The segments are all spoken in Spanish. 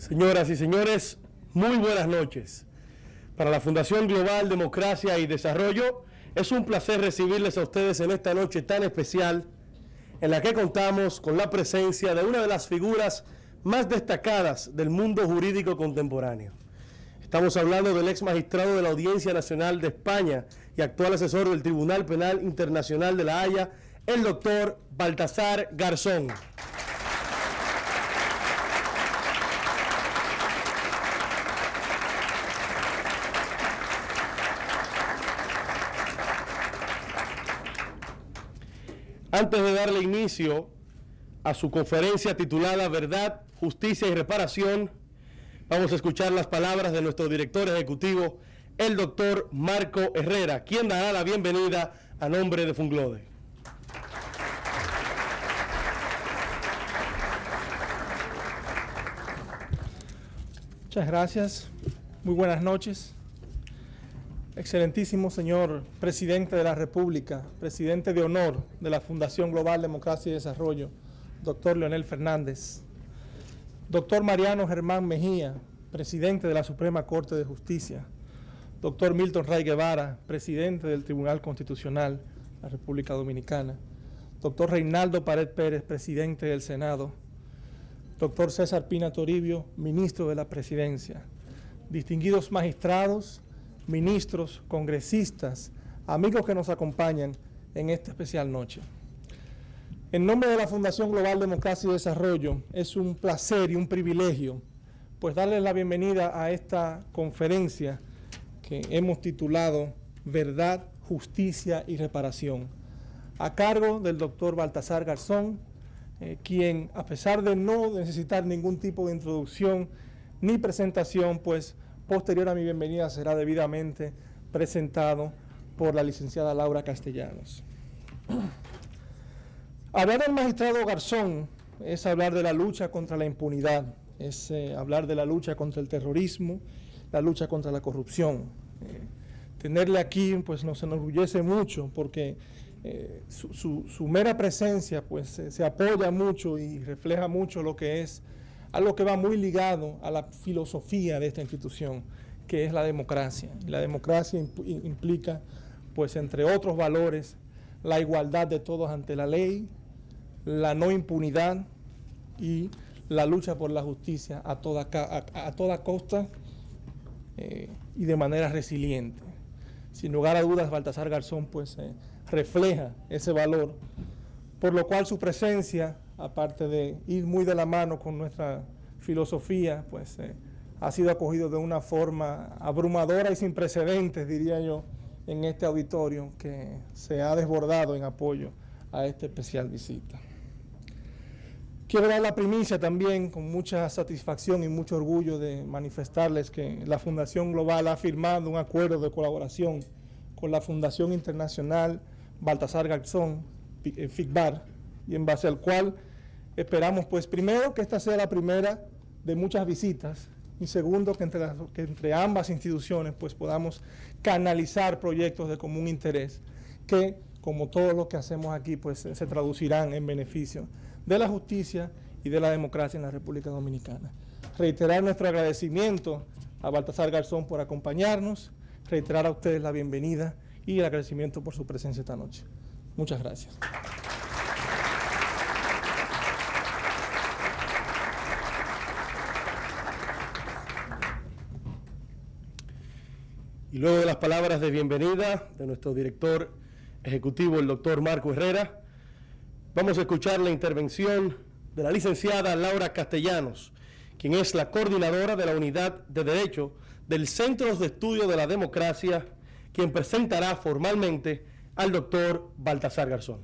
Señoras y señores, muy buenas noches. Para la Fundación Global Democracia y Desarrollo, es un placer recibirles a ustedes en esta noche tan especial, en la que contamos con la presencia de una de las figuras más destacadas del mundo jurídico contemporáneo. Estamos hablando del ex magistrado de la Audiencia Nacional de España y actual asesor del Tribunal Penal Internacional de La Haya, el doctor Baltasar Garzón. Antes de darle inicio a su conferencia titulada Verdad, Justicia y Reparación, vamos a escuchar las palabras de nuestro director ejecutivo, el doctor Marco Herrera, quien dará la bienvenida a nombre de Funglode. Muchas gracias. Muy buenas noches. Excelentísimo señor Presidente de la República, Presidente de Honor de la Fundación Global Democracia y Desarrollo, doctor Leonel Fernández. Doctor Mariano Germán Mejía, Presidente de la Suprema Corte de Justicia. Doctor Milton Ray Guevara, Presidente del Tribunal Constitucional de la República Dominicana. Doctor Reinaldo Pared Pérez, Presidente del Senado. Doctor César Pina Toribio, Ministro de la Presidencia. Distinguidos magistrados, ministros, congresistas, amigos que nos acompañan en esta especial noche. En nombre de la Fundación Global Democracia y Desarrollo, es un placer y un privilegio pues darles la bienvenida a esta conferencia que hemos titulado Verdad, Justicia y Reparación, a cargo del doctor Baltasar Garzón, quien, a pesar de no necesitar ningún tipo de introducción ni presentación, pues posterior a mi bienvenida será debidamente presentado por la licenciada Laura Castellanos. Hablar del magistrado Garzón es hablar de la lucha contra la impunidad, es hablar de la lucha contra el terrorismo, la lucha contra la corrupción. Tenerle aquí pues nos enorgullece mucho porque su mera presencia pues se apoya mucho y refleja mucho lo que es algo que va muy ligado a la filosofía de esta institución, que es la democracia. Y la democracia implica, pues entre otros valores, la igualdad de todos ante la ley, la no impunidad y la lucha por la justicia a toda costa y de manera resiliente. Sin lugar a dudas, Baltasar Garzón pues refleja ese valor, por lo cual su presencia, aparte de ir muy de la mano con nuestra filosofía, pues ha sido acogido de una forma abrumadora y sin precedentes, diría yo, en este auditorio que se ha desbordado en apoyo a esta especial visita. Quiero dar la primicia también, con mucha satisfacción y mucho orgullo, de manifestarles que la Fundación Global ha firmado un acuerdo de colaboración con la Fundación Internacional Baltasar Garzón, FICBAR, y en base al cual esperamos, pues, primero, que esta sea la primera de muchas visitas, y segundo, que entre ambas instituciones pues, podamos canalizar proyectos de común interés que, como todo lo que hacemos aquí, pues, se traducirán en beneficio de la justicia y de la democracia en la República Dominicana. Reiterar nuestro agradecimiento a Baltasar Garzón por acompañarnos, reiterar a ustedes la bienvenida y el agradecimiento por su presencia esta noche. Muchas gracias. Y luego de las palabras de bienvenida de nuestro director ejecutivo, el doctor Marco Herrera, vamos a escuchar la intervención de la licenciada Laura Castellanos, quien es la coordinadora de la Unidad de Derecho del Centro de Estudio de la Democracia, quien presentará formalmente al doctor Baltasar Garzón.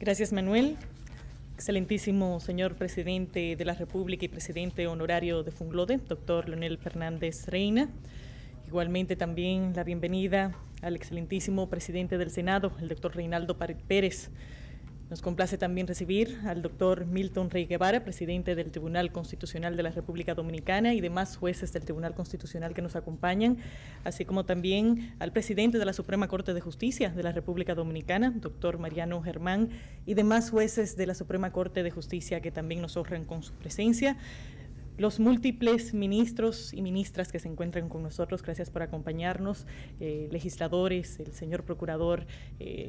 Gracias, Manuel. Excelentísimo señor Presidente de la República y Presidente honorario de Funglode, doctor Leonel Fernández Reina. Igualmente también la bienvenida al excelentísimo Presidente del Senado, el doctor Reinaldo Pared Pérez. Nos complace también recibir al doctor Milton Rey Guevara, presidente del Tribunal Constitucional de la República Dominicana, y demás jueces del Tribunal Constitucional que nos acompañan, así como también al presidente de la Suprema Corte de Justicia de la República Dominicana, doctor Mariano Germán, y demás jueces de la Suprema Corte de Justicia que también nos honran con su presencia. Los múltiples ministros y ministras que se encuentran con nosotros, gracias por acompañarnos, legisladores, el señor procurador.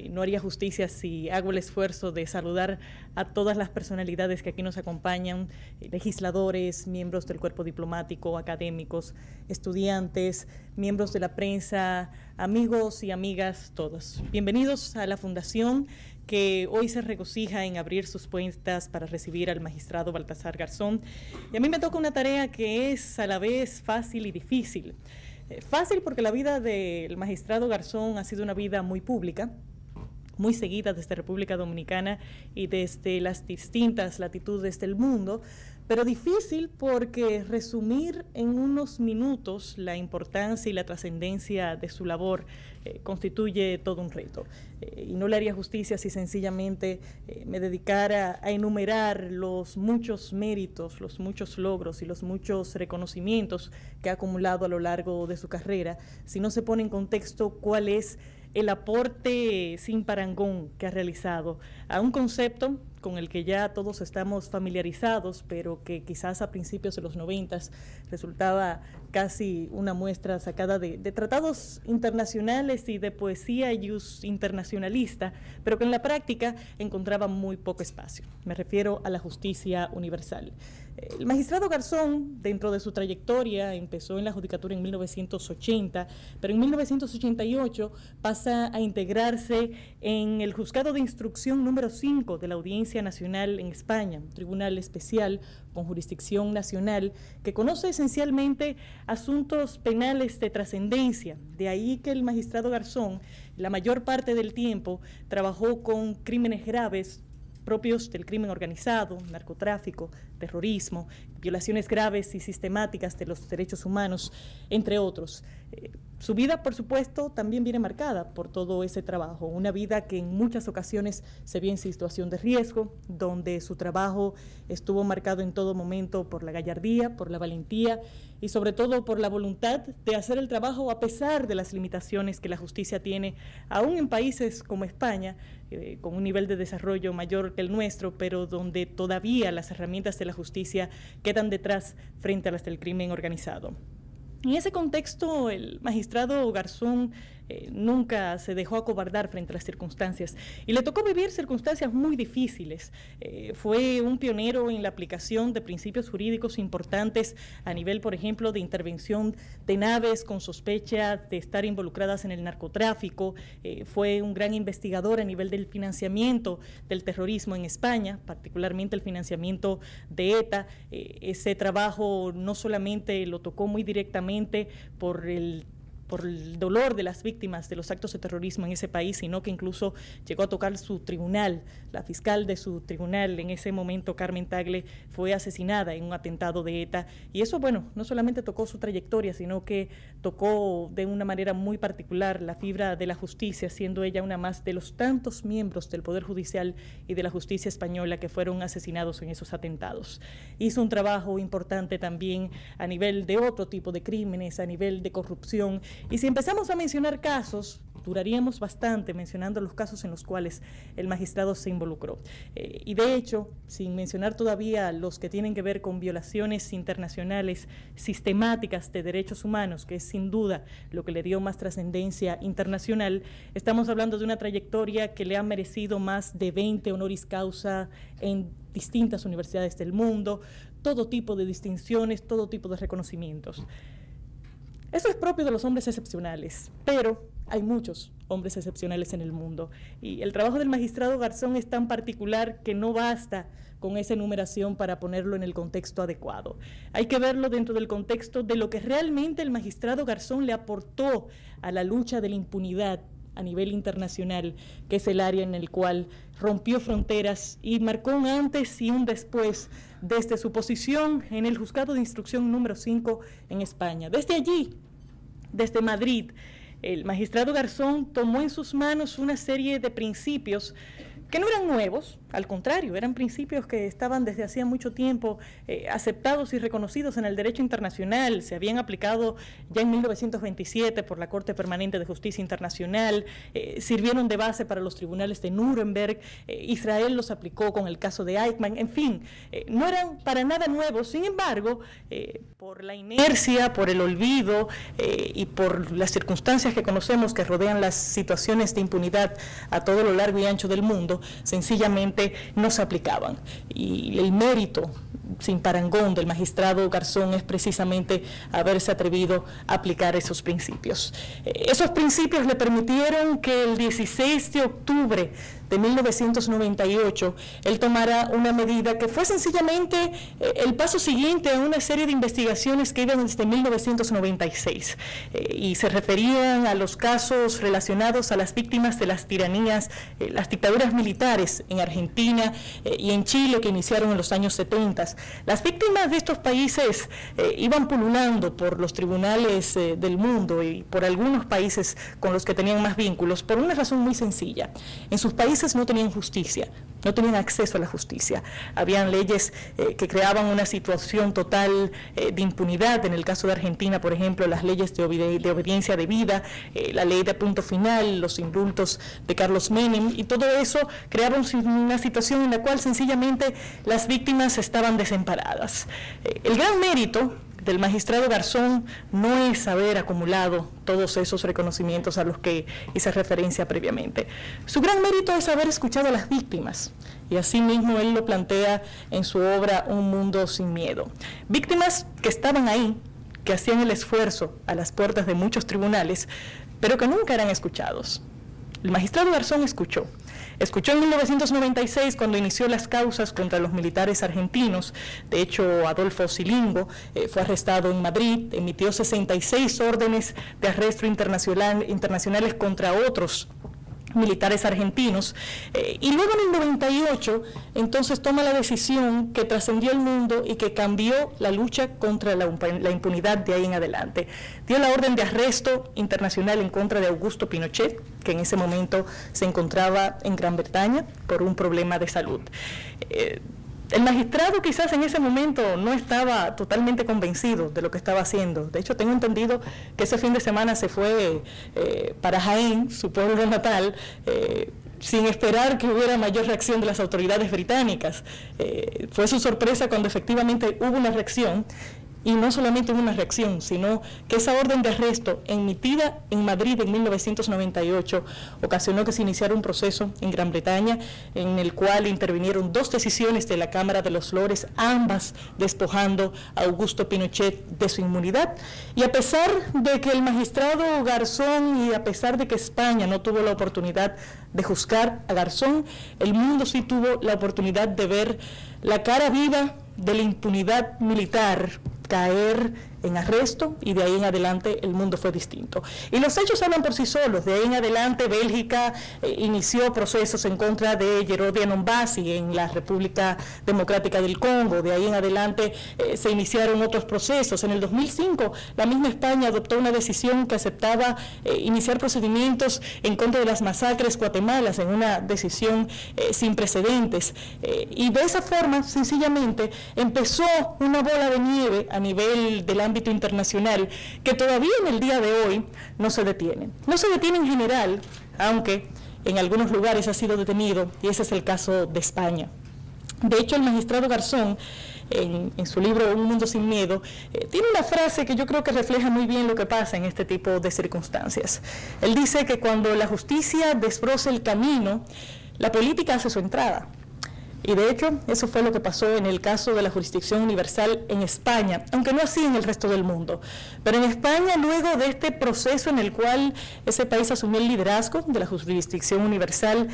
No haría justicia si hago el esfuerzo de saludar a todas las personalidades que aquí nos acompañan, legisladores, miembros del cuerpo diplomático, académicos, estudiantes, miembros de la prensa, amigos y amigas, todos. Bienvenidos a la Fundación, que hoy se regocija en abrir sus puertas para recibir al magistrado Baltasar Garzón. Y a mí me toca una tarea que es a la vez fácil y difícil. Fácil porque la vida del magistrado Garzón ha sido una vida muy pública, muy seguida desde República Dominicana y desde las distintas latitudes del mundo, pero difícil porque resumir en unos minutos la importancia y la trascendencia de su labor constituye todo un reto. Y no le haría justicia si sencillamente me dedicara a enumerar los muchos méritos, los muchos logros y los muchos reconocimientos que ha acumulado a lo largo de su carrera, si no se pone en contexto cuál es el aporte sin parangón que ha realizado a un concepto con el que ya todos estamos familiarizados, pero que quizás a principios de los 90 resultaba casi una muestra sacada de tratados internacionales y de poesía jus internacionalista, pero que en la práctica encontraba muy poco espacio. Me refiero a la justicia universal. El magistrado Garzón, dentro de su trayectoria, empezó en la judicatura en 1980, pero en 1988 pasa a integrarse en el Juzgado de Instrucción número 5 de la Audiencia Nacional en España, un tribunal especial con jurisdicción nacional que conoce esencialmente asuntos penales de trascendencia. De ahí que el magistrado Garzón, la mayor parte del tiempo, trabajó con crímenes graves propios del crimen organizado, narcotráfico, terrorismo, violaciones graves y sistemáticas de los derechos humanos, entre otros. Su vida, por supuesto, también viene marcada por todo ese trabajo, una vida que en muchas ocasiones se vio en situación de riesgo, donde su trabajo estuvo marcado en todo momento por la gallardía, por la valentía y sobre todo por la voluntad de hacer el trabajo a pesar de las limitaciones que la justicia tiene, aún en países como España, con un nivel de desarrollo mayor que el nuestro, pero donde todavía las herramientas de la justicia quedan detrás frente a las del crimen organizado. En ese contexto, el magistrado Garzón nunca se dejó acobardar frente a las circunstancias y le tocó vivir circunstancias muy difíciles. Fue un pionero en la aplicación de principios jurídicos importantes a nivel, por ejemplo, de intervención de naves con sospecha de estar involucradas en el narcotráfico. Fue un gran investigador a nivel del financiamiento del terrorismo en España, particularmente el financiamiento de ETA. Ese trabajo no solamente lo tocó muy directamente por el dolor de las víctimas de los actos de terrorismo en ese país, sino que incluso llegó a tocar su tribunal. La fiscal de su tribunal en ese momento, Carmen Tagle, fue asesinada en un atentado de ETA. Y eso, bueno, no solamente tocó su trayectoria, sino que tocó de una manera muy particular la fibra de la justicia, siendo ella una más de los tantos miembros del Poder Judicial y de la justicia española que fueron asesinados en esos atentados. Hizo un trabajo importante también a nivel de otro tipo de crímenes, a nivel de corrupción. Y si empezamos a mencionar casos, duraríamos bastante mencionando los casos en los cuales el magistrado se involucró. Y de hecho, sin mencionar todavía los que tienen que ver con violaciones internacionales sistemáticas de derechos humanos, que es sin duda lo que le dio más trascendencia internacional, estamos hablando de una trayectoria que le ha merecido más de 20 honoris causa en distintas universidades del mundo, todo tipo de distinciones, todo tipo de reconocimientos. Eso es propio de los hombres excepcionales, pero hay muchos hombres excepcionales en el mundo y el trabajo del magistrado Garzón es tan particular que no basta con esa enumeración para ponerlo en el contexto adecuado. Hay que verlo dentro del contexto de lo que realmente el magistrado Garzón le aportó a la lucha de la impunidad a nivel internacional, que es el área en el cual rompió fronteras y marcó un antes y un después desde su posición en el Juzgado de Instrucción número 5 en España. Desde allí, desde Madrid, el magistrado Garzón tomó en sus manos una serie de principios que no eran nuevos, al contrario, eran principios que estaban desde hacía mucho tiempo aceptados y reconocidos en el derecho internacional, se habían aplicado ya en 1927 por la Corte Permanente de Justicia Internacional, sirvieron de base para los tribunales de Nuremberg, Israel los aplicó con el caso de Eichmann, en fin, no eran para nada nuevos, sin embargo, por la inercia, por el olvido y por las circunstancias que conocemos que rodean las situaciones de impunidad a todo lo largo y ancho del mundo, sencillamente no se aplicaban. Y el mérito sin parangón del magistrado Garzón es precisamente haberse atrevido a aplicar esos principios. Esos principios le permitieron que el 16 de octubre de 1998, él tomara una medida que fue sencillamente el paso siguiente a una serie de investigaciones que iban desde 1996 y se referían a los casos relacionados a las víctimas de las tiranías, las dictaduras militares en Argentina y en Chile que iniciaron en los años 70. Las víctimas de estos países iban pululando por los tribunales del mundo y por algunos países con los que tenían más vínculos por una razón muy sencilla. En sus países no tenían justicia, no tenían acceso a la justicia. Habían leyes que creaban una situación total de impunidad. En el caso de Argentina, por ejemplo, las leyes de obediencia debida, la ley de punto final, los indultos de Carlos Menem, y todo eso creaba una situación en la cual sencillamente las víctimas estaban desamparadas. El gran mérito del magistrado Garzón no es haber acumulado todos esos reconocimientos a los que hice referencia previamente. Su gran mérito es haber escuchado a las víctimas, y así mismo él lo plantea en su obra Un mundo sin miedo. Víctimas que estaban ahí, que hacían el esfuerzo a las puertas de muchos tribunales, pero que nunca eran escuchados. El magistrado Garzón escuchó en 1996 cuando inició las causas contra los militares argentinos. De hecho, Adolfo Silingo fue arrestado en Madrid, emitió 66 órdenes de arresto internacionales contra otros militares argentinos, y luego en el 98 entonces toma la decisión que trascendió el mundo y que cambió la lucha contra la impunidad de ahí en adelante. Dio la orden de arresto internacional en contra de Augusto Pinochet, que en ese momento se encontraba en Gran Bretaña por un problema de salud. El magistrado quizás en ese momento no estaba totalmente convencido de lo que estaba haciendo. De hecho, tengo entendido que ese fin de semana se fue para Jaén, su pueblo natal, sin esperar que hubiera mayor reacción de las autoridades británicas. Fue su sorpresa cuando efectivamente hubo una reacción. Y no solamente hubo una reacción, sino que esa orden de arresto emitida en Madrid en 1998 ocasionó que se iniciara un proceso en Gran Bretaña en el cual intervinieron 2 decisiones de la Cámara de los Lores, ambas despojando a Augusto Pinochet de su inmunidad. Y a pesar de que el magistrado Garzón y a pesar de que España no tuvo la oportunidad de juzgar a Garzón, el mundo sí tuvo la oportunidad de ver la cara viva de la impunidad militar caer en arresto, y de ahí en adelante el mundo fue distinto. Y los hechos hablan por sí solos. De ahí en adelante Bélgica inició procesos en contra de Yerodia Nombasi en la República Democrática del Congo. De ahí en adelante se iniciaron otros procesos. En el 2005 la misma España adoptó una decisión que aceptaba iniciar procedimientos en contra de las masacres guatemalas, en una decisión sin precedentes. Y de esa forma sencillamente empezó una bola de nieve a nivel del ámbito internacional que todavía en el día de hoy no se detiene. No se detiene en general, aunque en algunos lugares ha sido detenido, y ese es el caso de España. De hecho, el magistrado Garzón, en su libro Un mundo sin miedo, tiene una frase que yo creo que refleja muy bien lo que pasa en este tipo de circunstancias. Él dice que cuando la justicia desbroza el camino, la política hace su entrada. Y de hecho, eso fue lo que pasó en el caso de la jurisdicción universal en España, aunque no así en el resto del mundo. Pero en España, luego de este proceso en el cual ese país asumió el liderazgo de la jurisdicción universal,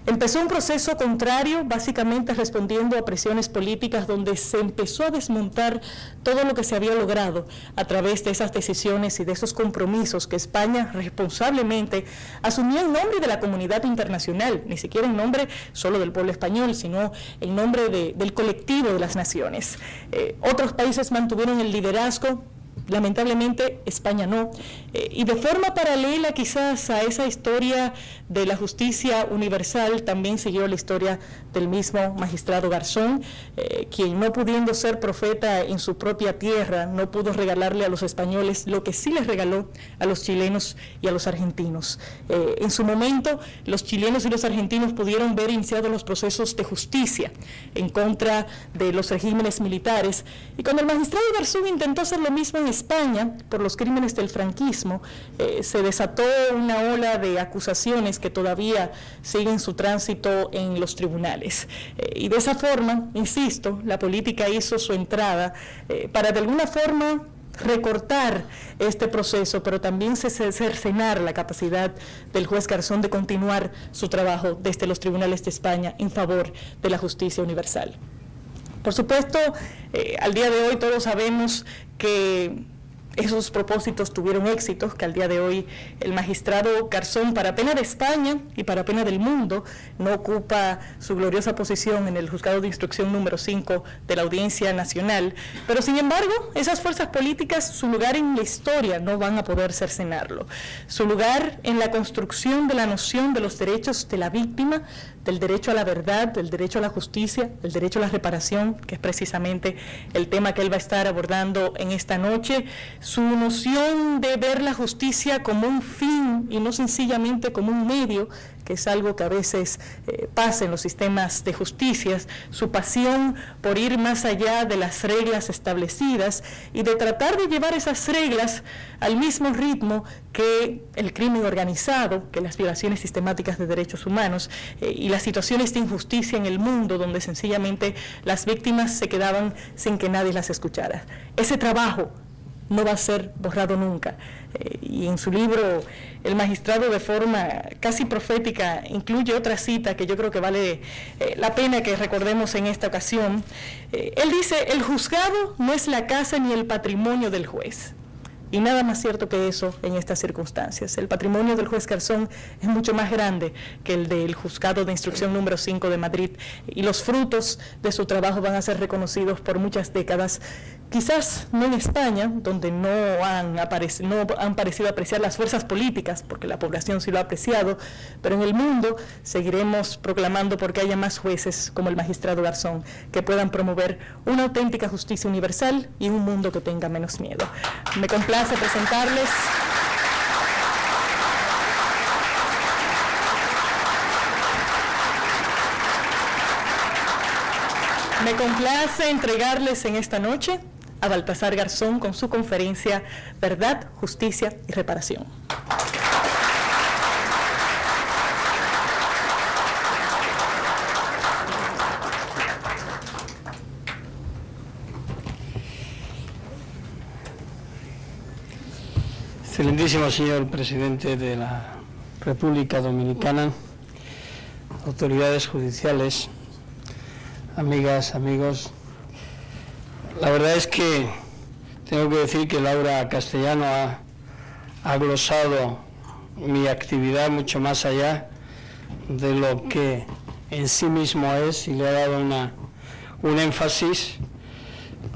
empezó un proceso contrario, básicamente respondiendo a presiones políticas, donde se empezó a desmontar todo lo que se había logrado a través de esas decisiones y de esos compromisos que España responsablemente asumió en nombre de la comunidad internacional, ni siquiera en nombre solo del pueblo español, sino en nombre del colectivo de las naciones. Otros países mantuvieron el liderazgo Lamentablemente, España no. Y de forma paralela quizás a esa historia de la justicia universal, también siguió la historia del mismo magistrado Garzón, quien no pudiendo ser profeta en su propia tierra, no pudo regalarle a los españoles lo que sí les regaló a los chilenos y a los argentinos. En su momento, los chilenos y los argentinos pudieron ver iniciados los procesos de justicia en contra de los regímenes militares, y cuando el magistrado Garzón intentó hacer lo mismo en España por los crímenes del franquismo, se desató una ola de acusaciones que todavía siguen su tránsito en los tribunales. Y de esa forma, insisto, la política hizo su entrada para de alguna forma recortar este proceso, pero también cercenar la capacidad del juez Garzón de continuar su trabajo desde los tribunales de España en favor de la justicia universal. Por supuesto, al día de hoy todos sabemos que esos propósitos tuvieron éxitos, que al día de hoy el magistrado Garzón, para pena de España y para pena del mundo, no ocupa su gloriosa posición en el juzgado de instrucción número 5 de la Audiencia Nacional, pero sin embargo, esas fuerzas políticas, su lugar en la historia no van a poder cercenarlo. Su lugar en la construcción de la noción de los derechos de la víctima, del derecho a la verdad, del derecho a la justicia, del derecho a la reparación, que es precisamente el tema que él va a estar abordando en esta noche, su noción de ver la justicia como un fin y no sencillamente como un medio, que es algo que a veces pasa en los sistemas de justicias, su pasión por ir más allá de las reglas establecidas y de tratar de llevar esas reglas al mismo ritmo que el crimen organizado, que las violaciones sistemáticas de derechos humanos y las situaciones de injusticia en el mundo, donde sencillamente las víctimas se quedaban sin que nadie las escuchara. Ese trabajo no va a ser borrado nunca. Y en su libro, el magistrado, de forma casi profética, incluye otra cita que yo creo que vale la pena que recordemos en esta ocasión. Él dice: el juzgado no es la casa ni el patrimonio del juez. Y nada más cierto que eso en estas circunstancias. El patrimonio del juez Garzón es mucho más grande que el del juzgado de instrucción número 5 de Madrid, y los frutos de su trabajo van a ser reconocidos por muchas décadas, quizás no en España, donde no han parecido apreciar las fuerzas políticas, porque la población sí lo ha apreciado, pero en el mundo seguiremos proclamando porque haya más jueces como el magistrado Garzón, que puedan promover una auténtica justicia universal y un mundo que tenga menos miedo. Me complace presentarles entregarles en esta noche a Baltasar Garzón con su conferencia Verdad, Justicia y Reparación. Excelentísimo señor presidente de la República Dominicana, autoridades judiciales, amigas, amigos, la verdad es que tengo que decir que Laura Castellano ha glosado mi actividad mucho más allá de lo que en sí mismo es, y le ha dado un énfasis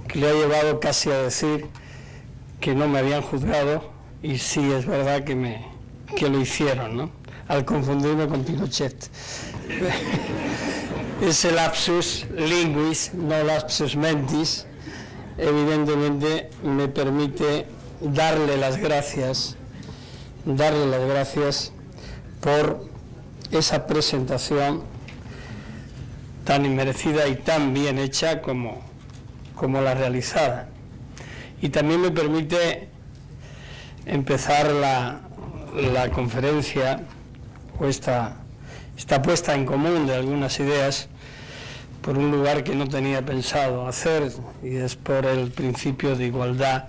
que le ha llevado casi a decir que no me habían juzgado, y sí es verdad que lo hicieron, ¿no?, al confundirme con Pinochet. Ese lapsus linguis, no lapsus mentis, evidentemente me permite darle las gracias por esa presentación tan inmerecida y tan bien hecha como la realizada. Y también me permite empezar la conferencia, o esta puesta en común de algunas ideas, por un lugar que no tenía pensado hacer, y es por el principio de igualdad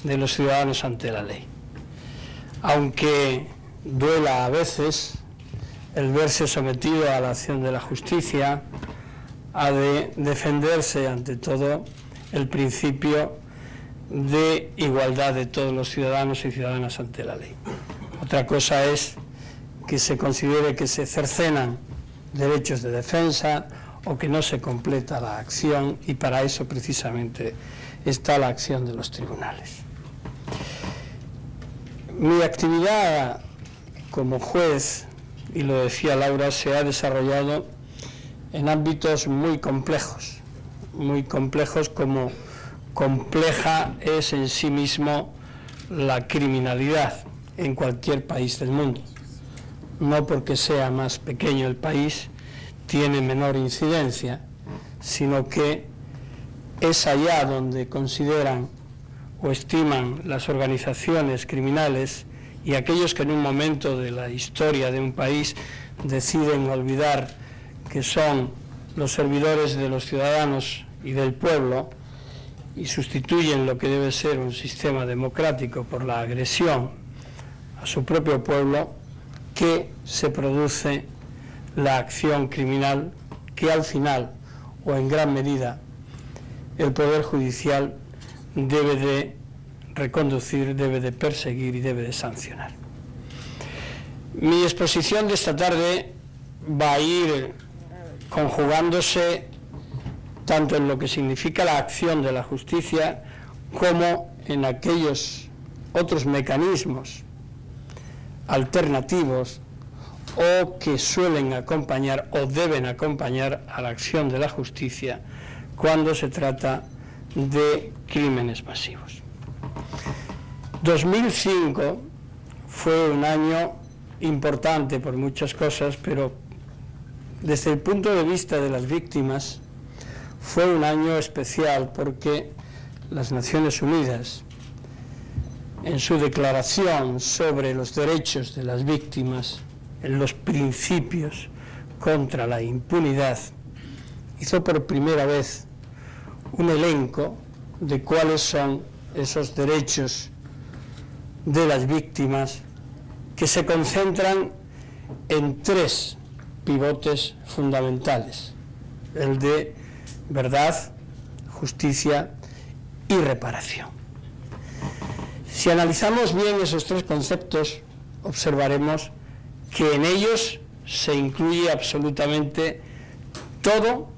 de los ciudadanos ante la ley. Aunque duela a veces el verse sometido a la acción de la justicia, ha de defenderse ante todo el principio de igualdad de todos los ciudadanos y ciudadanas ante la ley. Otra cosa es que se considere que se cercenan derechos de defensa o que no se completa la acción, y para eso precisamente está la acción de los tribunales. Mi actividad como juez, y lo decía Laura, se ha desarrollado en ámbitos muy complejos como compleja es en sí mismo la criminalidad en cualquier país del mundo. No porque sea más pequeño el país tiene menor incidencia, sino que es allá donde consideran o estiman las organizaciones criminales y aquellos que en un momento de la historia de un país deciden olvidar que son los servidores de los ciudadanos y del pueblo y sustituyen lo que debe ser un sistema democrático por la agresión a su propio pueblo, que se produce la acción criminal que al final, o en gran medida, el Poder Judicial debe de reconducir, debe de perseguir y debe de sancionar. Mi exposición de esta tarde va a ir conjugándose tanto en lo que significa la acción de la justicia como en aquellos otros mecanismos alternativos o que suelen acompañar o deben acompañar a la acción de la justicia cuando se trata de crímenes masivos. 2005 fue un año importante por muchas cosas, pero desde el punto de vista de las víctimas fue un año especial porque las Naciones Unidas, en su declaración sobre los derechos de las víctimas, en los principios contra la impunidad, hizo por primera vez un elenco de cuáles son esos derechos de las víctimas que se concentran en tres pivotes fundamentales: el de verdad, justicia y reparación. Si analizamos bien esos tres conceptos, observaremos que en ellos se incluye absolutamente todo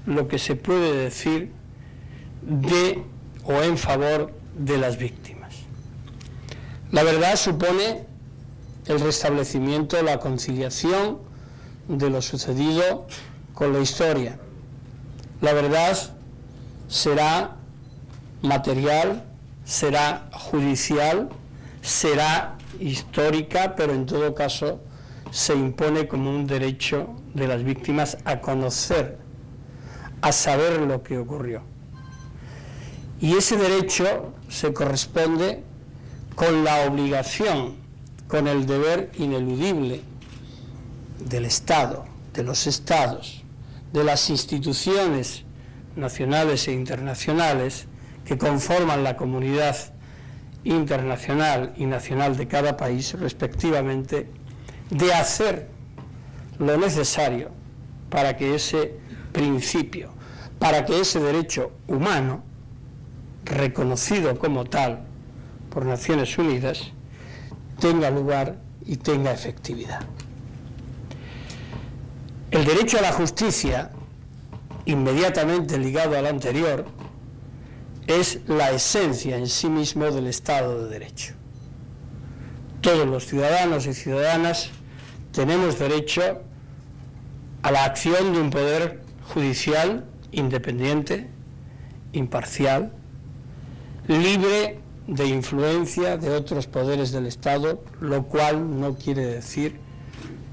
lo que se puede decir de o en favor de las víctimas. La verdad supone el restablecimiento, la conciliación de lo sucedido con la historia. La verdad será material, será judicial, será histórica, pero en todo caso se impone como un derecho de las víctimas a conocer, a saber lo que ocurrió. Y ese derecho se corresponde con la obligación, con el deber ineludible del Estado, de los Estados, de las instituciones nacionales e internacionales que conforman la comunidad internacional y nacional de cada país, respectivamente, de hacer lo necesario para que ese principio, para que ese derecho humano, reconocido como tal por Naciones Unidas, tenga lugar y tenga efectividad. El derecho a la justicia, inmediatamente ligado al anterior, es la esencia en sí mismo del Estado de Derecho. Todos los ciudadanos y ciudadanas tenemos derecho a la acción de un poder judicial independiente, imparcial, libre de influencia de otros poderes del Estado, lo cual no quiere decir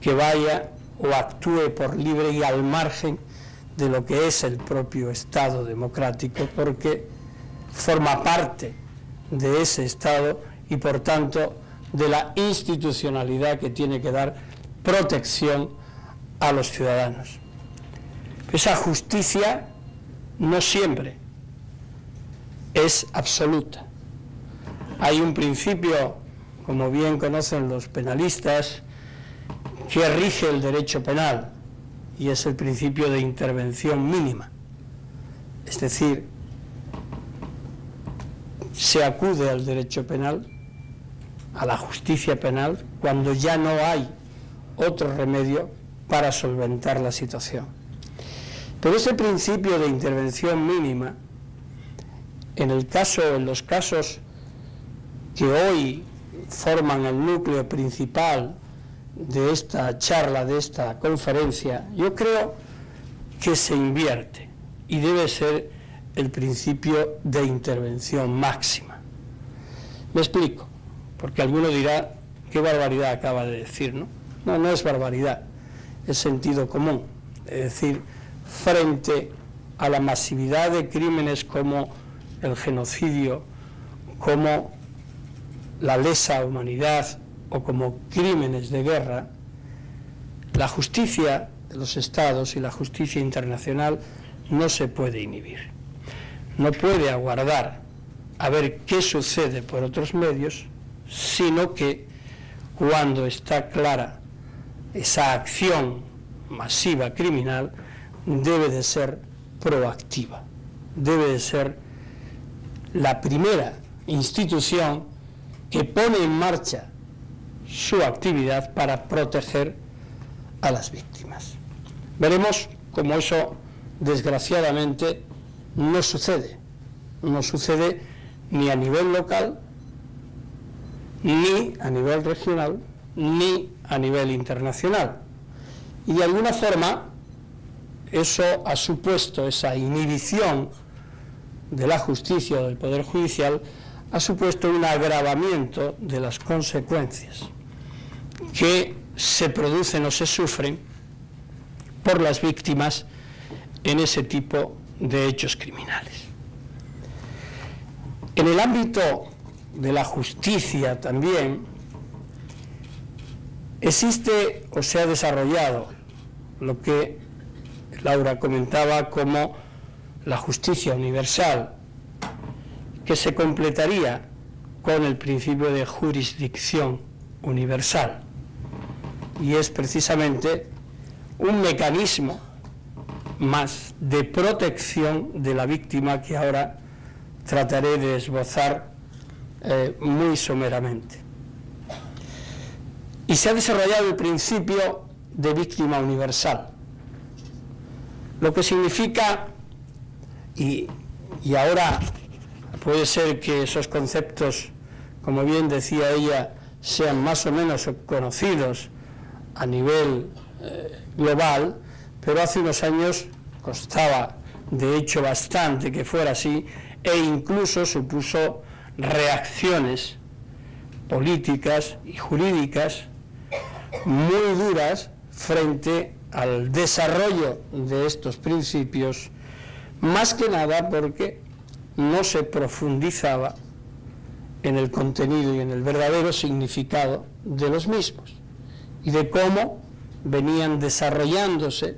que vaya o actúe por libre y al margen de lo que es el propio Estado democrático, porque forma parte de ese Estado y por tanto de la institucionalidad que tiene que dar protección a los ciudadanos. Esa justicia no siempre es absoluta. Hay un principio, como bien conocen los penalistas, que rige el derecho penal, y es el principio de intervención mínima. Es decir, se acude al derecho penal, a la justicia penal, cuando ya no hay otro remedio para solventar la situación. Pero ese principio de intervención mínima, en los casos que hoy forman el núcleo principal de esta charla, de esta conferencia, yo creo que se invierte y debe ser el principio de intervención máxima. Me explico, porque alguno dirá, qué barbaridad acaba de decir, ¿no? No, no es barbaridad, es sentido común. Es decir, frente a la masividad de crímenes como el genocidio, como la lesa humanidad o como crímenes de guerra, la justicia de los estados y la justicia internacional no se puede inhibir. No puede aguardar a ver qué sucede por otros medios, sino que cuando está clara esa acción masiva criminal, debe de ser proactiva, debe de ser la primera institución que pone en marcha su actividad para proteger a las víctimas. Veremos cómo eso, desgraciadamente, no sucede ni a nivel local, ni a nivel regional, ni a nivel internacional. Y de alguna forma, eso ha supuesto, esa inhibición de la justicia o del Poder Judicial, ha supuesto un agravamiento de las consecuencias que se producen o se sufren por las víctimas en ese tipo de hechos criminales. En el ámbito de la justicia también existe o se ha desarrollado lo que Laura comentaba como la justicia universal, que se completaría con el principio de jurisdicción universal, y es precisamente un mecanismo más de protección de la víctima que ahora trataré de esbozar muy someramente. Y se ha desarrollado el principio de víctima universal, lo que significa, y ahora puede ser que esos conceptos, como bien decía ella, sean más o menos conocidos a nivel global, pero hace unos años costaba de hecho bastante que fuera así, e incluso supuso reacciones políticas y jurídicas muy duras frente al desarrollo de estos principios, más que nada porque no se profundizaba en el contenido y en el verdadero significado de los mismos y de cómo venían desarrollándose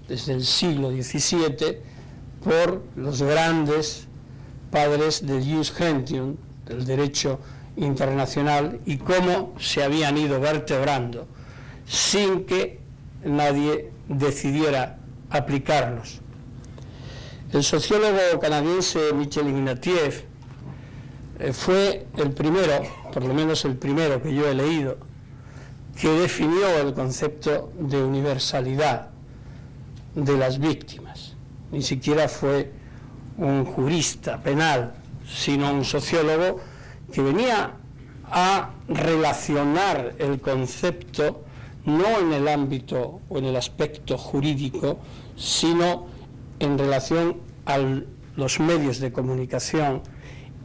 desde el siglo XVII por los grandes padres del jus gentium, del derecho internacional, y cómo se habían ido vertebrando sin que nadie decidiera aplicarlos. El sociólogo canadiense Michel Ignatieff fue el primero, por lo menos el primero que yo he leído, que definió el concepto de universalidad de las víctimas. Ni siquiera fue un jurista penal, sino un sociólogo que venía a relacionar el concepto no en el ámbito o en el aspecto jurídico, sino en relación a los medios de comunicación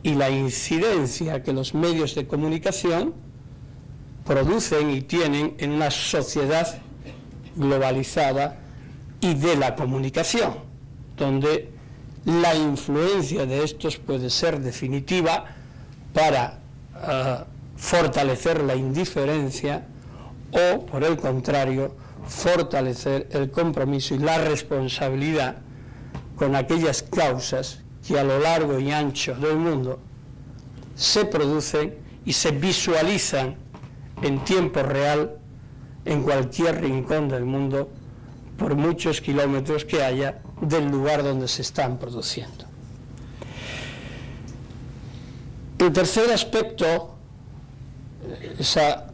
y la incidencia que los medios de comunicación producen y tienen en una sociedad globalizada y de la comunicación, donde la influencia de estos puede ser definitiva para fortalecer la indiferencia o, por el contrario, fortalecer el compromiso y la responsabilidad con aquellas causas que a lo largo y ancho del mundo se producen y se visualizan en tiempo real en cualquier rincón del mundo, por muchos kilómetros que haya del lugar donde se están produciendo. El tercer aspecto, esa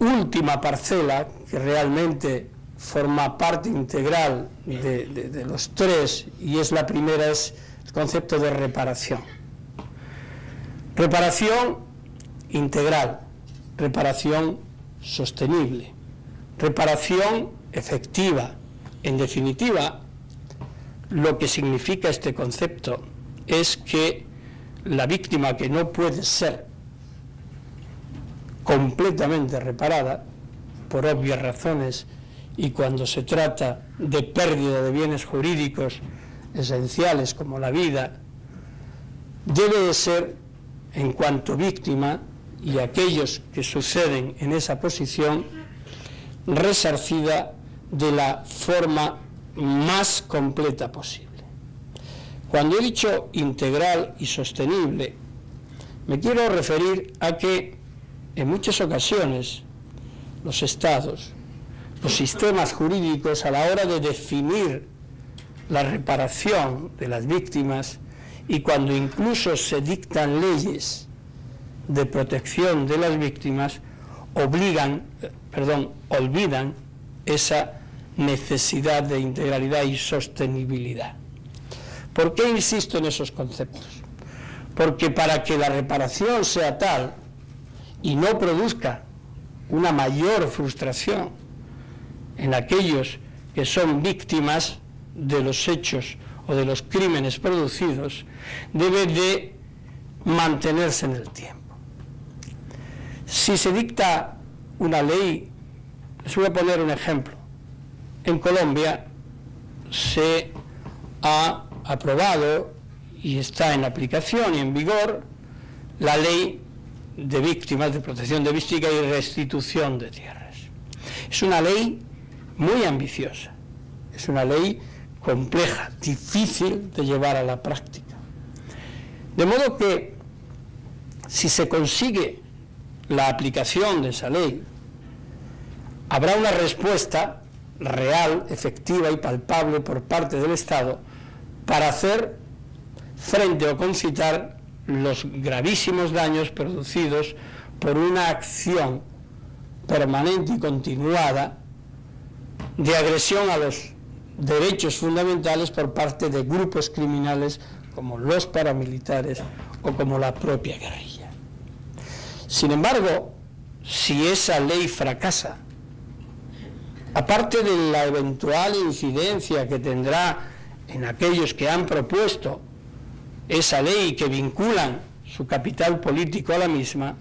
última parcela que realmente forma parte integral de los tres, y es la primera, es el concepto de reparación. Reparación integral, reparación sostenible, reparación efectiva. En definitiva, lo que significa este concepto es que la víctima, que no puede ser completamente reparada, por obvias razones, y cuando se trata de pérdida de bienes jurídicos esenciales como la vida, debe de ser, en cuanto víctima, y aquellos que suceden en esa posición, resarcida de la forma más completa posible. Cuando he dicho integral y sostenible, me quiero referir a que en muchas ocasiones los estados, los sistemas jurídicos, a la hora de definir la reparación de las víctimas, y cuando incluso se dictan leyes de protección de las víctimas, olvidan esa necesidad de integralidad y sostenibilidad. ¿Por qué insisto en esos conceptos? Porque para que la reparación sea tal y no produzca una mayor frustración en aquellos que son víctimas de los hechos o de los crímenes producidos, debe de mantenerse en el tiempo. Si se dicta una ley, les voy a poner un ejemplo. En Colombia se ha aprobado y está en aplicación y en vigor la ley de víctimas, de protección de víctimas y restitución de tierras. Es una ley muy ambiciosa, es una ley compleja, difícil de llevar a la práctica. De modo que si se consigue la aplicación de esa ley, habrá una respuesta real, efectiva y palpable por parte del Estado para hacer frente o concitar los gravísimos daños producidos por una acción permanente y continuada de agresión a los derechos fundamentales por parte de grupos criminales como los paramilitares o como la propia guerrilla. Sin embargo, si esa ley fracasa, aparte de la eventual incidencia que tendrá en aquellos que han propuesto esa ley y que vinculan su capital político a la misma,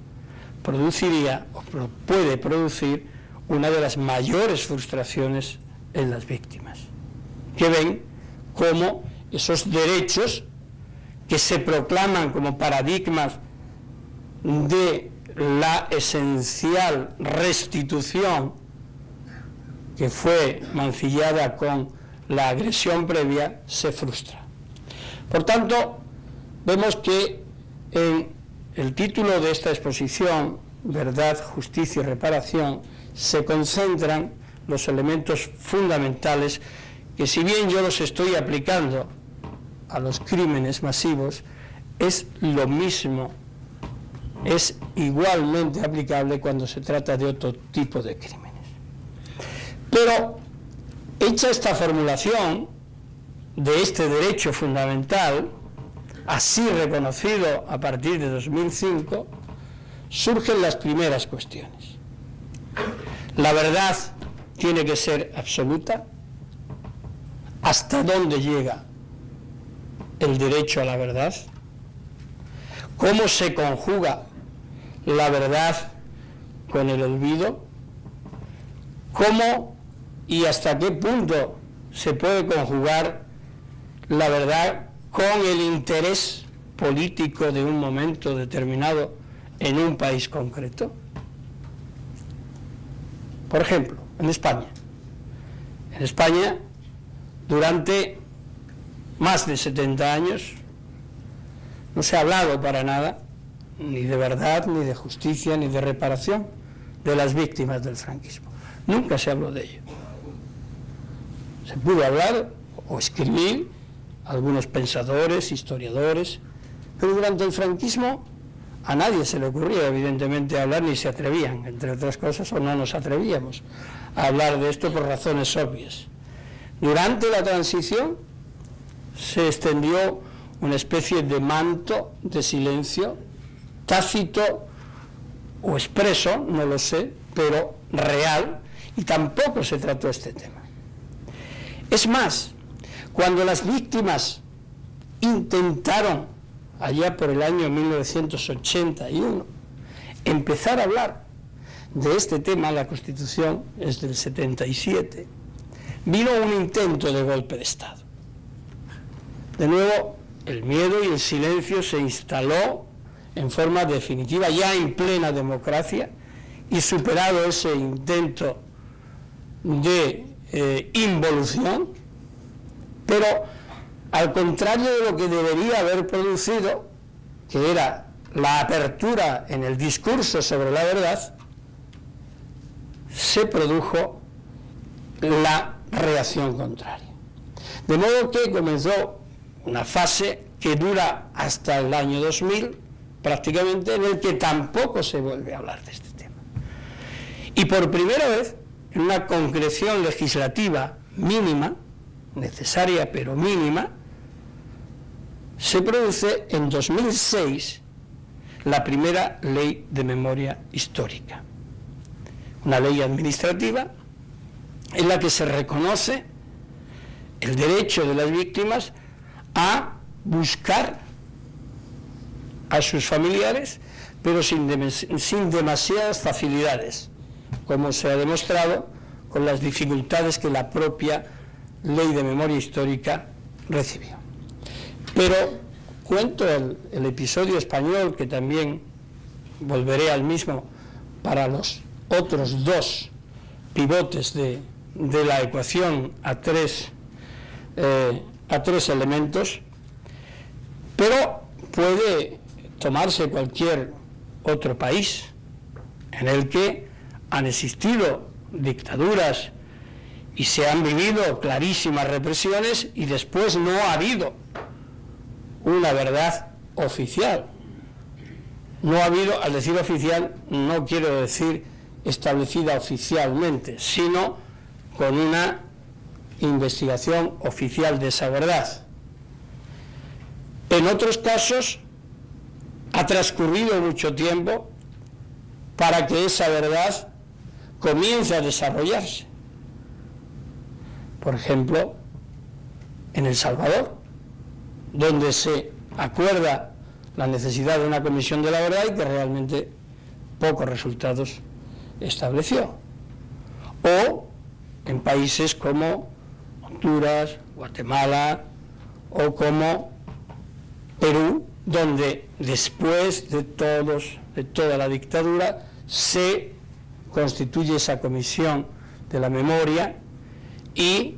produciría o puede producir una de las mayores frustraciones en las víctimas, que ven cómo esos derechos que se proclaman como paradigmas de la esencial restitución que fue mancillada con la agresión previa, se frustra. Por tanto, vemos que en el título de esta exposición, Verdad, Justicia y Reparación, se concentran los elementos fundamentales que, si bien yo los estoy aplicando a los crímenes masivos, es lo mismo, es igualmente aplicable cuando se trata de otro tipo de crímenes. Pero, hecha esta formulación de este derecho fundamental, así reconocido a partir de 2005, surgen las primeras cuestiones. La verdad tiene que ser absoluta. ¿Hasta dónde llega el derecho a la verdad? ¿Cómo se conjuga la verdad con el olvido? ¿Cómo y hasta qué punto se puede conjugar la verdad con el interés político de un momento determinado en un país concreto? Por ejemplo, en España. En España, durante más de 70 años, no se ha hablado para nada, ni de verdad, ni de justicia, ni de reparación de las víctimas del franquismo. Nunca se habló de ello. Se pudo hablar o escribir algunos pensadores, historiadores, pero durante el franquismo a nadie se le ocurría, evidentemente, hablar, ni se atrevían, entre otras cosas, o no nos atrevíamos a hablar de esto por razones obvias. Durante la transición se extendió una especie de manto de silencio tácito o expreso, no lo sé, pero real, y tampoco se trató este tema. Es más, cuando las víctimas intentaron, allá por el año 1981, empezar a hablar de este tema, la Constitución es del 77, vino un intento de golpe de Estado. De nuevo, el miedo y el silencio se instaló en forma definitiva, ya en plena democracia, y superado ese intento de involución, pero al contrario de lo que debería haber producido, que era la apertura en el discurso sobre la verdad, se produjo la reacción contraria. De modo que comenzó una fase que dura hasta el año 2000, prácticamente, en el que tampoco se vuelve a hablar de este tema. Y por primera vez, en una concreción legislativa mínima, necesaria pero mínima, se produce en 2006 la primera ley de memoria histórica, una ley administrativa en la que se reconoce el derecho de las víctimas a buscar a sus familiares, pero sin demasiadas facilidades, como se ha demostrado con las dificultades que la propia ley de memoria histórica recibió. Pero cuento el episodio español, que también volveré al mismo para los otros dos pivotes de la ecuación a tres elementos, pero puede tomarse cualquier otro país en el que han existido dictaduras y se han vivido clarísimas represiones y después no ha habido una verdad oficial. No ha habido, al decir oficial, no quiero decir establecida oficialmente, sino con una investigación oficial de esa verdad. En otros casos ha transcurrido mucho tiempo para que esa verdad comience a desarrollarse. Por ejemplo, en El Salvador, donde se acuerda la necesidad de una comisión de la verdad y que realmente pocos resultados estableció. O en países como Honduras, Guatemala o como Perú, donde después de toda la dictadura se constituye esa comisión de la memoria y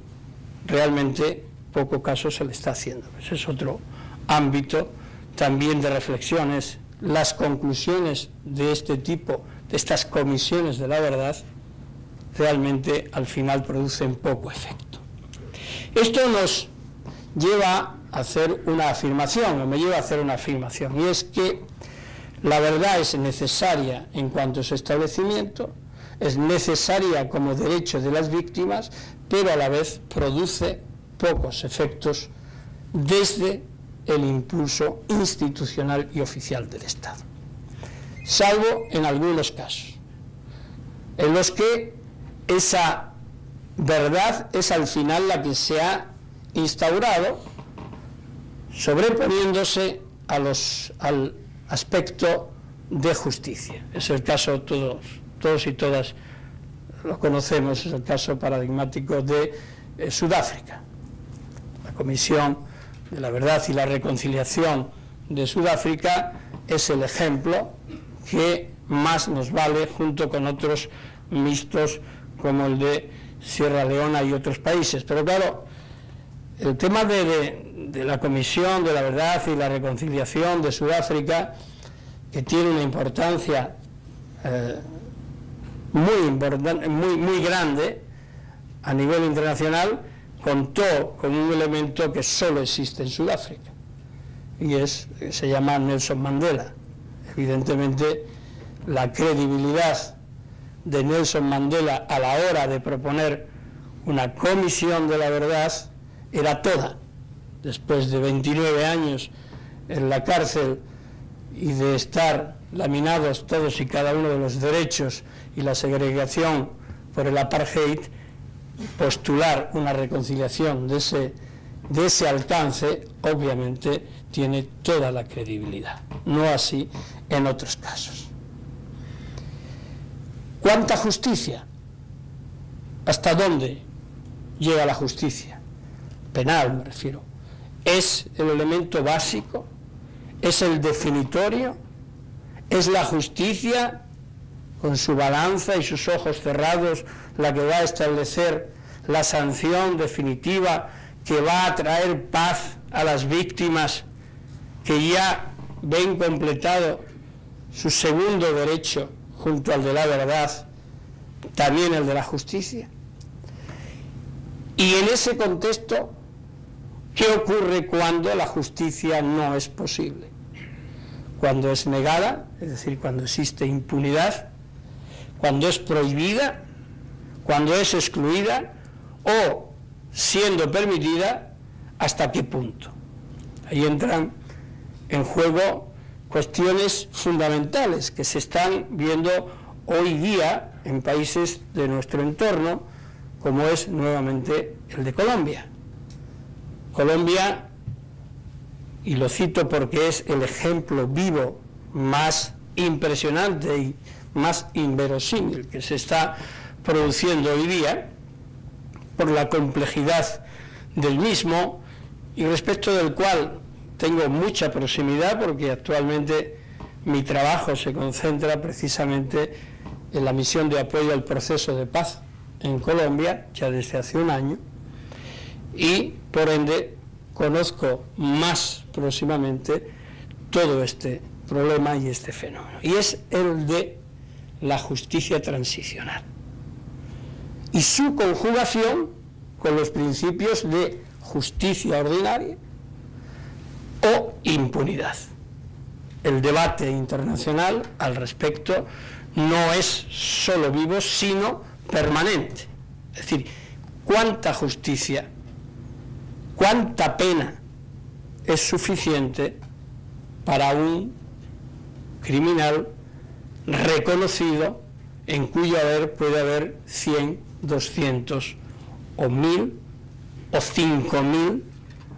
realmente poco caso se le está haciendo. Ese es otro ámbito también de reflexiones. Las conclusiones de este tipo, de estas comisiones de la verdad, realmente al final producen poco efecto. Esto nos lleva a hacer una afirmación, o me lleva a hacer una afirmación, y es que la verdad es necesaria en cuanto a su establecimiento, es necesaria como derecho de las víctimas, pero a la vez produce pocos efectos desde el impulso institucional y oficial del Estado, salvo en algunos casos, en los que esa verdad es al final la que se ha instaurado, sobreponiéndose al aspecto de justicia. Es el caso, todos y todas lo conocemos, es el caso paradigmático de Sudáfrica. La Comisión de la Verdad y la Reconciliación de Sudáfrica es el ejemplo que más nos vale, junto con otros mixtos como el de Sierra Leona y otros países. Pero claro, el tema de la Comisión de la Verdad y la Reconciliación de Sudáfrica, que tiene una importancia muy grande a nivel internacional, contó con un elemento que solo existe en Sudáfrica, y se llama Nelson Mandela. Evidentemente, la credibilidad de Nelson Mandela a la hora de proponer una comisión de la verdad era toda. Después de 29 años en la cárcel y de estar laminados todos y cada uno de los derechos y la segregación por el apartheid, postular una reconciliación de ese alcance, obviamente tiene toda la credibilidad, no así en otros casos. ¿Cuánta justicia? ¿Hasta dónde llega la justicia? Penal, me refiero. ¿Es el elemento básico? ¿Es el definitorio? ¿Es la justicia, con su balanza y sus ojos cerrados, la que va a establecer la sanción definitiva que va a traer paz a las víctimas que ya ven completado su segundo derecho junto al de la verdad, también el de la justicia? Y en ese contexto, ¿qué ocurre cuando la justicia no es posible? Cuando es negada, es decir, cuando existe impunidad, cuando es prohibida, cuando es excluida o, siendo permitida, ¿hasta qué punto? Ahí entran en juego cuestiones fundamentales que se están viendo hoy día en países de nuestro entorno, como es nuevamente el de Colombia. Colombia, y lo cito porque es el ejemplo vivo más impresionante y más inverosímil que se está produciendo hoy día, por la complejidad del mismo y respecto del cual tengo mucha proximidad, porque actualmente mi trabajo se concentra precisamente en la misión de apoyo al proceso de paz en Colombia, ya desde hace un año, y por ende conozco más próximamente todo este problema y este fenómeno, y es el de la justicia transicional y su conjugación con los principios de justicia ordinaria o impunidad. El debate internacional al respecto no es solo vivo, sino permanente. Es decir, ¿cuánta justicia, cuánta pena es suficiente para un criminal reconocido en cuyo haber puede haber 100, 200 o 1000 o 5000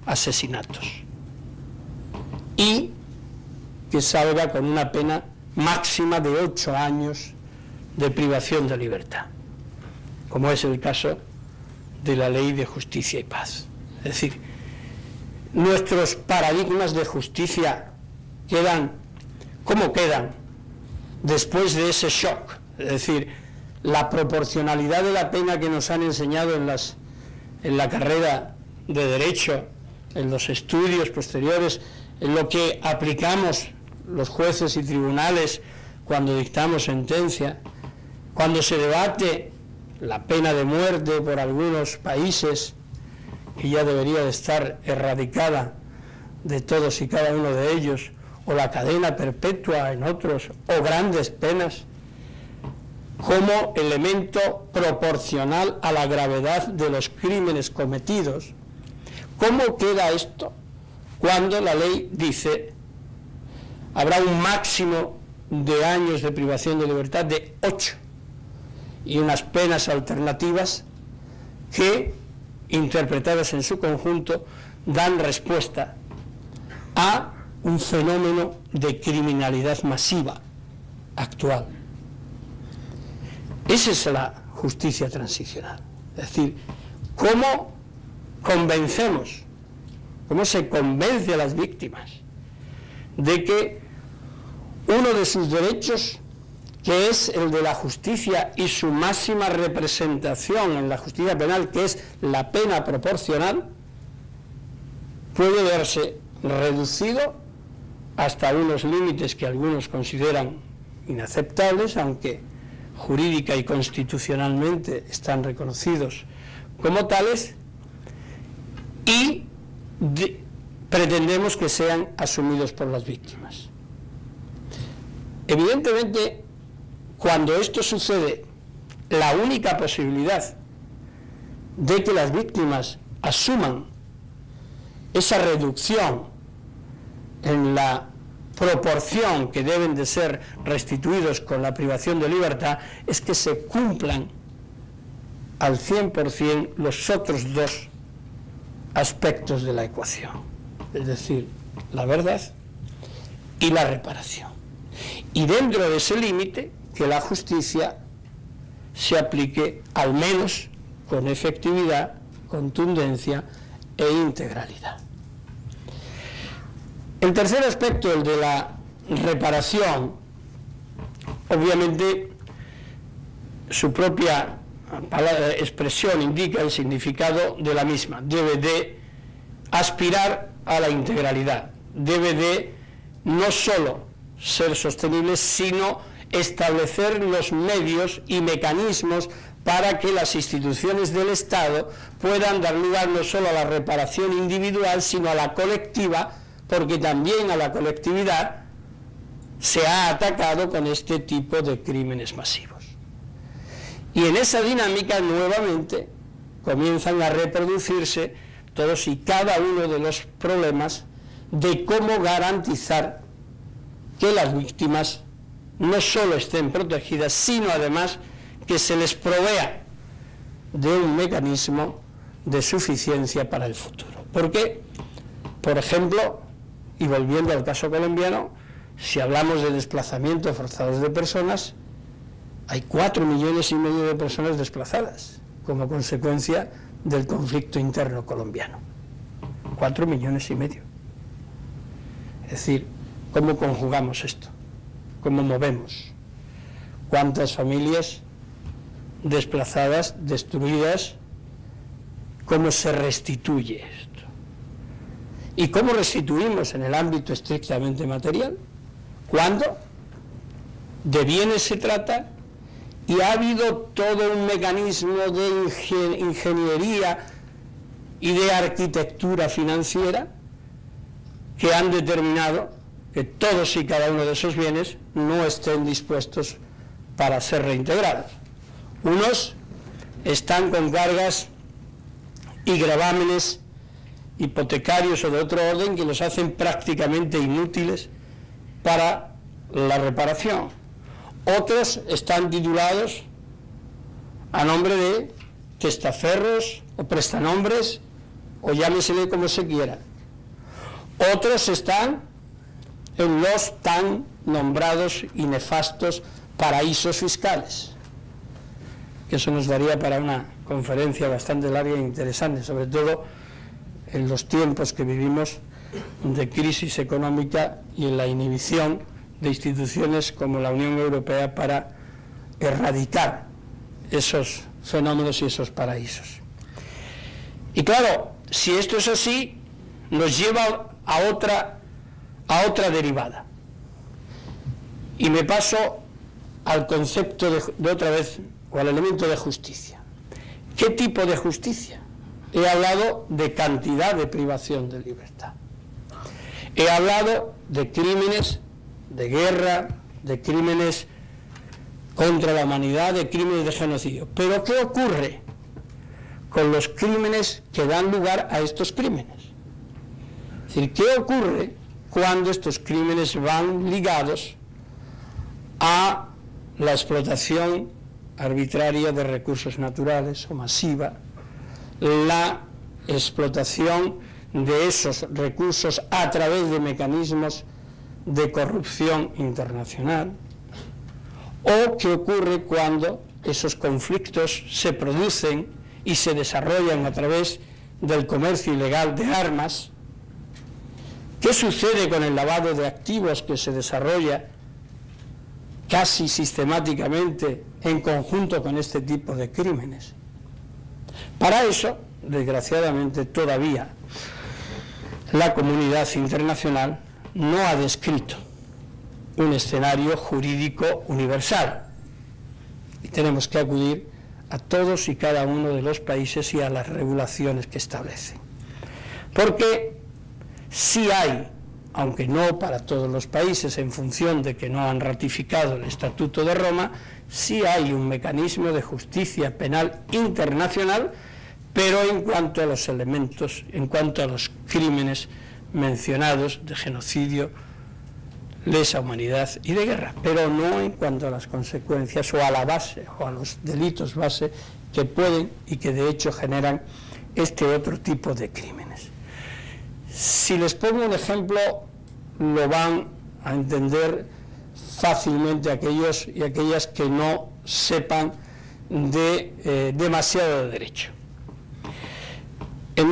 asesinatos y que salga con una pena máxima de 8 años de privación de libertad, como es el caso de la Ley de Justicia y Paz? Es decir, nuestros paradigmas de justicia quedan, ¿cómo quedan? Después de ese shock, es decir, la proporcionalidad de la pena que nos han enseñado en la carrera de Derecho, en los estudios posteriores, en lo que aplicamos los jueces y tribunales cuando dictamos sentencia, cuando se debate la pena de muerte por algunos países, que ya debería de estar erradicada de todos y cada uno de ellos, o la cadena perpetua en otros, o grandes penas, como elemento proporcional a la gravedad de los crímenes cometidos. ¿Cómo queda esto cuando la ley dice habrá un máximo de años de privación de libertad de 8 y unas penas alternativas que, interpretadas en su conjunto, dan respuesta a un fenómeno de criminalidad masiva actual? Esa es la justicia transicional. Es decir, ¿cómo convencemos, cómo se convence a las víctimas de que uno de sus derechos, que es el de la justicia y su máxima representación en la justicia penal, que es la pena proporcional, puede verse reducido hasta unos límites que algunos consideran inaceptables, aunque jurídica y constitucionalmente están reconocidos como tales, y pretendemos que sean asumidos por las víctimas. Evidentemente, cuando esto sucede, la única posibilidad de que las víctimas asuman esa reducción en la proporción que deben de ser restituidos con la privación de libertad es que se cumplan al 100% los otros dos aspectos de la ecuación, es decir, la verdad y la reparación. Y dentro de ese límite, que la justicia se aplique al menos con efectividad, contundencia e integralidad. El tercer aspecto, el de la reparación, obviamente su propia expresión indica el significado de la misma. Debe de aspirar a la integralidad, debe de no solo ser sostenible, sino establecer los medios y mecanismos para que las instituciones del Estado puedan dar lugar no solo a la reparación individual, sino a la colectiva, porque también a la colectividad se ha atacado con este tipo de crímenes masivos. Y en esa dinámica nuevamente comienzan a reproducirse todos y cada uno de los problemas de cómo garantizar que las víctimas no solo estén protegidas, sino además que se les provea de un mecanismo de suficiencia para el futuro. Porque, por ejemplo, y volviendo al caso colombiano, si hablamos de desplazamientos forzados de personas, hay 4,5 millones de personas desplazadas como consecuencia del conflicto interno colombiano. 4,5 millones. Es decir, ¿cómo conjugamos esto? ¿Cómo movemos? ¿Cuántas familias desplazadas, destruidas? ¿Cómo se restituye esto? ¿Y cómo restituimos en el ámbito estrictamente material? ¿Cuándo? De bienes se trata, y ha habido todo un mecanismo de ingeniería y de arquitectura financiera que han determinado que todos y cada uno de esos bienes no estén dispuestos para ser reintegrados. Unos están con cargas y gravámenes hipotecarios o de otro orden que los hacen prácticamente inútiles para la reparación. Otros están titulados a nombre de testaferros o prestanombres, o llámesele como se quiera. Otros están en los tan nombrados y nefastos paraísos fiscales, que eso nos daría para una conferencia bastante larga e interesante, sobre todo en los tiempos que vivimos de crisis económica y en la inhibición de instituciones como la Unión Europea para erradicar esos fenómenos y esos paraísos. Y claro, si esto es así, nos lleva a otra derivada. Y me paso al concepto de otra vez, o al elemento de justicia. ¿Qué tipo de justicia? He hablado de cantidad de privación de libertad. He hablado de crímenes de guerra, de crímenes contra la humanidad, de crímenes de genocidio. Pero ¿qué ocurre con los crímenes que dan lugar a estos crímenes? Es decir, ¿qué ocurre cuando estos crímenes van ligados a la explotación arbitraria de recursos naturales o masiva, la explotación de esos recursos a través de mecanismos de corrupción internacional? ¿O qué ocurre cuando esos conflictos se producen y se desarrollan a través del comercio ilegal de armas? ¿Qué sucede con el lavado de activos que se desarrolla casi sistemáticamente en conjunto con este tipo de crímenes? Para eso, desgraciadamente, todavía la comunidad internacional no ha descrito un escenario jurídico universal. Y tenemos que acudir a todos y cada uno de los países y a las regulaciones que establecen. Porque sí hay, aunque no para todos los países en función de que no han ratificado el Estatuto de Roma, sí hay un mecanismo de justicia penal internacional, pero en cuanto a los elementos, en cuanto a los crímenes mencionados de genocidio, lesa humanidad y de guerra, pero no en cuanto a las consecuencias o a la base o a los delitos base que pueden y que de hecho generan este otro tipo de crímenes. Si les pongo un ejemplo, lo van a entender fácilmente aquellos y aquellas que no sepan de demasiado de derecho. En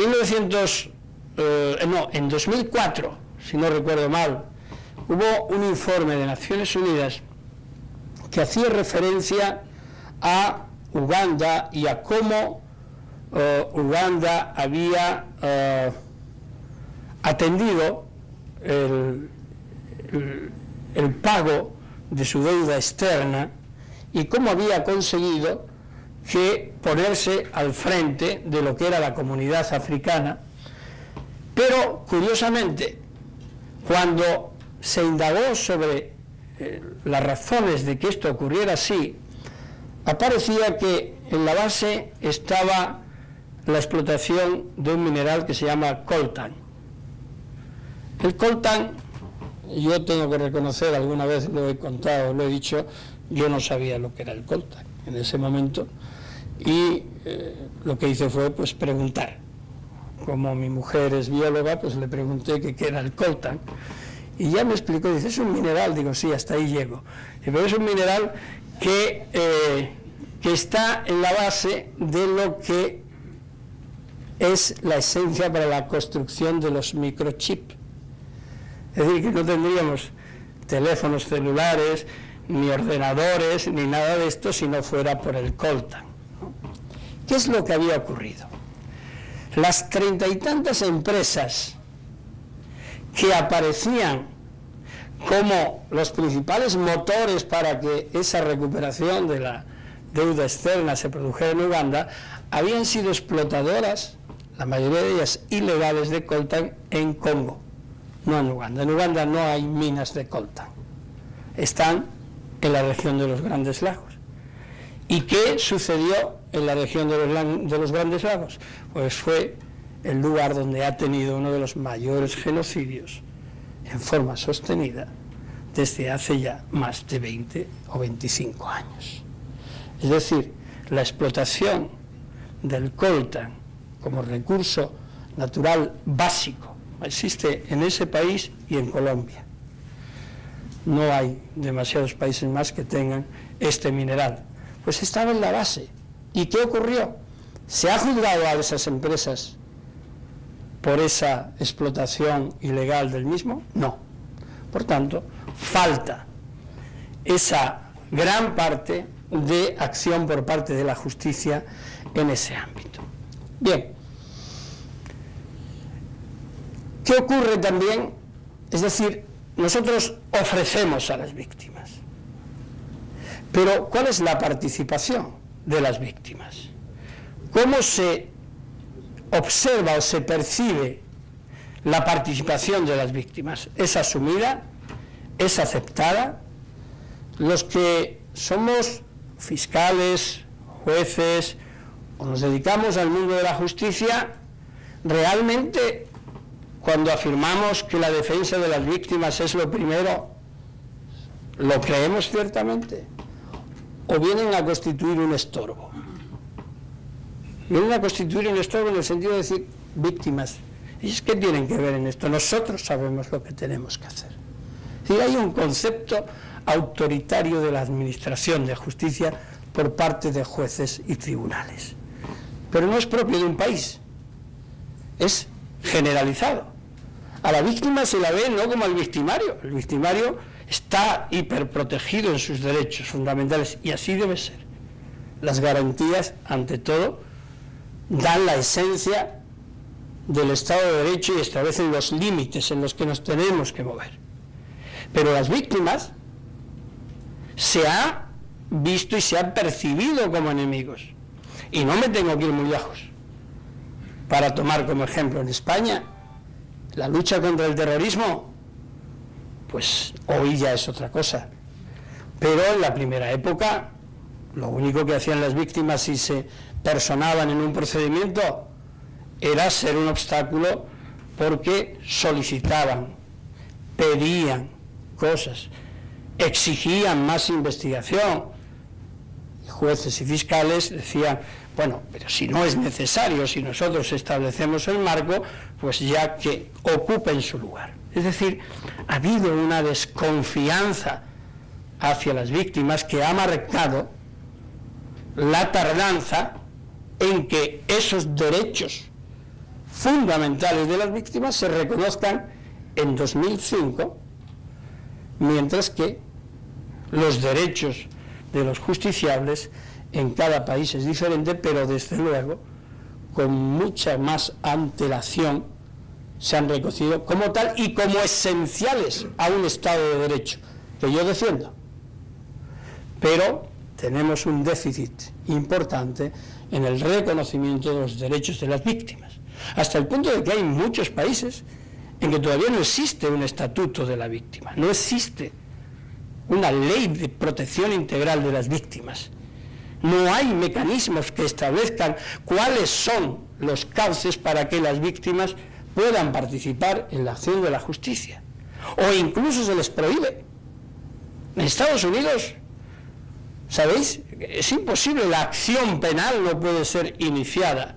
2004, si no recuerdo mal, hubo un informe de Naciones Unidas que hacía referencia a Uganda y a cómo Uganda había atendido el pago de su deuda externa y cómo había conseguido que ponerse al frente de lo que era la comunidad africana. Pero, curiosamente, cuando se indagó sobre las razones de que esto ocurriera así, aparecía que en la base estaba la explotación de un mineral que se llama coltan. El coltan, yo tengo que reconocer, alguna vez lo he contado, lo he dicho, yo no sabía lo que era el coltan en ese momento, y lo que hice fue pues preguntar. Como mi mujer es bióloga, pues le pregunté qué era el coltan, y ya me explicó, dice, es un mineral. Digo, sí, hasta ahí llego. Pero es un mineral que está en la base de lo que es la esencia para la construcción de los microchips. Es decir, que no tendríamos teléfonos celulares, ni ordenadores, ni nada de esto si no fuera por el coltan, ¿no? ¿Qué es lo que había ocurrido? Las 30 y tantas empresas que aparecían como los principales motores para que esa recuperación de la deuda externa se produjera en Uganda, habían sido explotadoras, la mayoría de ellas ilegales, de coltan en Congo, no en Uganda. En Uganda no hay minas de coltan, están en la región de los Grandes Lagos. ¿Y qué sucedió en la región de los Grandes Lagos? Pues fue el lugar donde ha tenido uno de los mayores genocidios en forma sostenida desde hace ya más de 20 o 25 años. Es decir, la explotación del coltan como recurso natural básico existe en ese país y en Colombia. No hay demasiados países más que tengan este mineral. Pues estaba en la base. ¿Y qué ocurrió? ¿Se ha juzgado a esas empresas por esa explotación ilegal del mismo? No. Por tanto, falta esa gran parte de acción por parte de la justicia en ese ámbito. Bien. ¿Qué ocurre también? Es decir, nosotros ofrecemos a las víctimas, pero ¿cuál es la participación de las víctimas? ¿Cómo se observa o se percibe la participación de las víctimas? ¿Es asumida? ¿Es aceptada? Los que somos fiscales, jueces, o nos dedicamos al mundo de la justicia, realmente, cuando afirmamos que la defensa de las víctimas es lo primero, ¿lo creemos ciertamente? ¿O vienen a constituir un estorbo? Vienen a constituir un estorbo en el sentido de decir, víctimas, ¿y qué tienen que ver en esto? Nosotros sabemos lo que tenemos que hacer. Es decir, hay un concepto autoritario de la administración de justicia por parte de jueces y tribunales. Pero no es propio de un país, es generalizado. A la víctima se la ve no como al victimario. El victimario está hiperprotegido en sus derechos fundamentales y así debe ser. Las garantías, ante todo, dan la esencia del Estado de Derecho y establecen los límites en los que nos tenemos que mover. Pero las víctimas se ha visto y se han percibido como enemigos. Y no me tengo que ir muy lejos. Para tomar como ejemplo en España, la lucha contra el terrorismo, pues hoy ya es otra cosa. Pero en la primera época, lo único que hacían las víctimas si se personaban en un procedimiento era ser un obstáculo, porque solicitaban, pedían cosas, exigían más investigación. Jueces y fiscales decían, bueno, pero si no es necesario, si nosotros establecemos el marco, pues ya que ocupen su lugar. Es decir, ha habido una desconfianza hacia las víctimas que ha marcado la tardanza en que esos derechos fundamentales de las víctimas se reconozcan en 2005, mientras que los derechos de los justiciables en cada país es diferente, pero desde luego con mucha más antelación se han reconocido como tal y como esenciales a un Estado de Derecho, que yo defiendo. Pero tenemos un déficit importante en el reconocimiento de los derechos de las víctimas, hasta el punto de que hay muchos países en que todavía no existe un estatuto de la víctima, no existe una ley de protección integral de las víctimas. No hay mecanismos que establezcan cuáles son los cauces para que las víctimas puedan participar en la acción de la justicia. O incluso se les prohíbe. En Estados Unidos, ¿sabéis? Es imposible, la acción penal no puede ser iniciada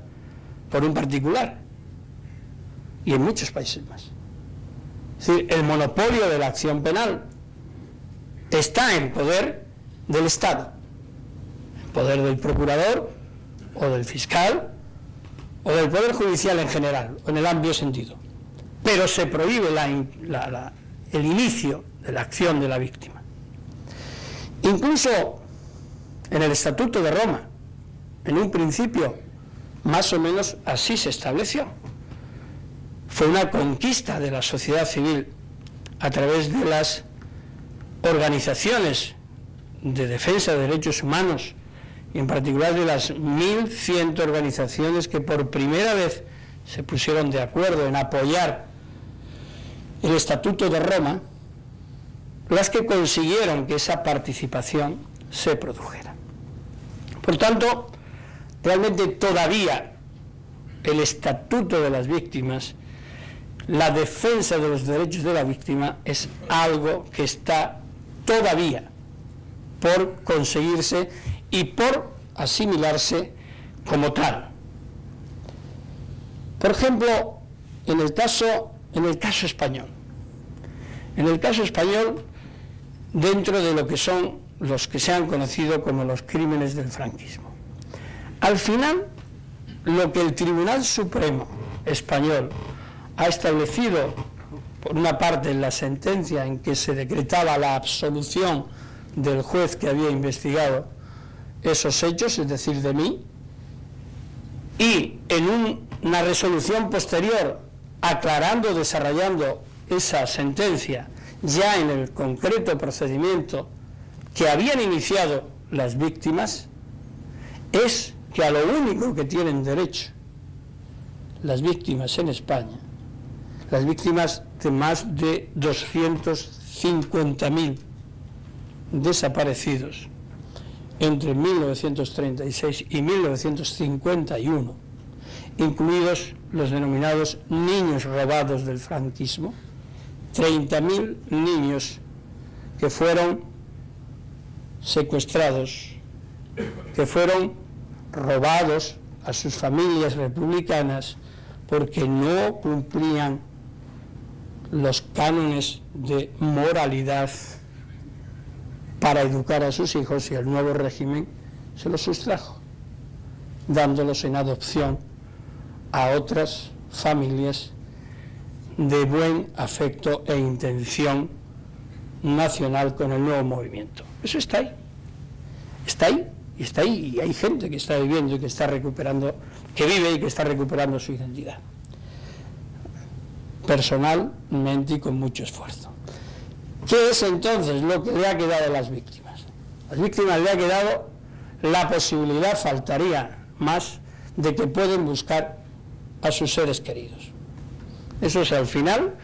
por un particular. Y en muchos países más. Es decir, el monopolio de la acción penal está en poder del Estado, en poder del procurador o del fiscal o del poder judicial en general, o en el amplio sentido. Pero se prohíbe el inicio de la acción de la víctima. Incluso en el Estatuto de Roma, en un principio, más o menos así se estableció. Fue una conquista de la sociedad civil a través de las organizaciones de defensa de derechos humanos, y en particular de las 1.100 organizaciones que por primera vez se pusieron de acuerdo en apoyar el Estatuto de Roma, las que consiguieron que esa participación se produjera. Por tanto, realmente todavía el Estatuto de las Víctimas, la defensa de los derechos de la víctima, es algo que está todavía por conseguirse y por asimilarse como tal. Por ejemplo, en el caso español. En el caso español, dentro de lo que son los que se han conocido como los crímenes del franquismo. Al final, lo que el Tribunal Supremo español ha establecido, por una parte en la sentencia en que se decretaba la absolución del juez que había investigado esos hechos, es decir, de mí, y en una resolución posterior aclarando, desarrollando esa sentencia ya en el concreto procedimiento que habían iniciado las víctimas, es que a lo único que tienen derecho las víctimas en España, las víctimas de más de 250.000 desaparecidos entre 1936 y 1951, incluidos los denominados niños robados del franquismo, 30.000 niños que fueron secuestrados, que fueron robados a sus familias republicanas porque no cumplían los cánones de moralidad para educar a sus hijos, y el nuevo régimen se los sustrajo, dándolos en adopción a otras familias de buen afecto e intención nacional con el nuevo movimiento. Eso está ahí, y hay gente que está viviendo y que está recuperando, que vive y que está recuperando su identidad, personalmente y con mucho esfuerzo. ¿Qué es entonces lo que le ha quedado a las víctimas? A las víctimas le ha quedado la posibilidad, faltaría más, de que pueden buscar a sus seres queridos. Eso es, al final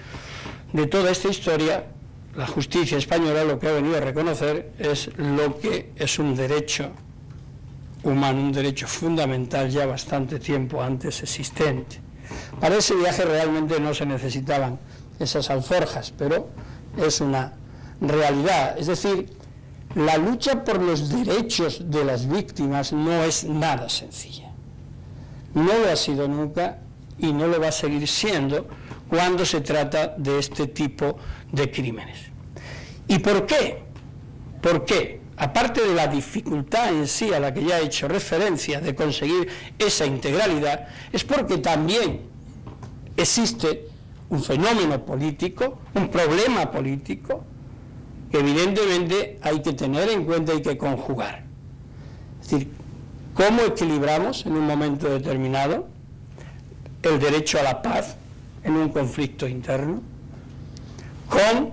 de toda esta historia, la justicia española lo que ha venido a reconocer es lo que es un derecho humano, un derecho fundamental ya bastante tiempo antes existente. Para ese viaje realmente no se necesitaban esas alforjas, pero es una realidad. Es decir, la lucha por los derechos de las víctimas no es nada sencilla. No lo ha sido nunca y no lo va a seguir siendo cuando se trata de este tipo de crímenes. ¿Y por qué? ¿Por qué? Aparte de la dificultad en sí a la que ya he hecho referencia de conseguir esa integralidad, es porque también existe un fenómeno político, un problema político, que evidentemente hay que tener en cuenta y que conjugar. Es decir, ¿cómo equilibramos en un momento determinado el derecho a la paz en un conflicto interno con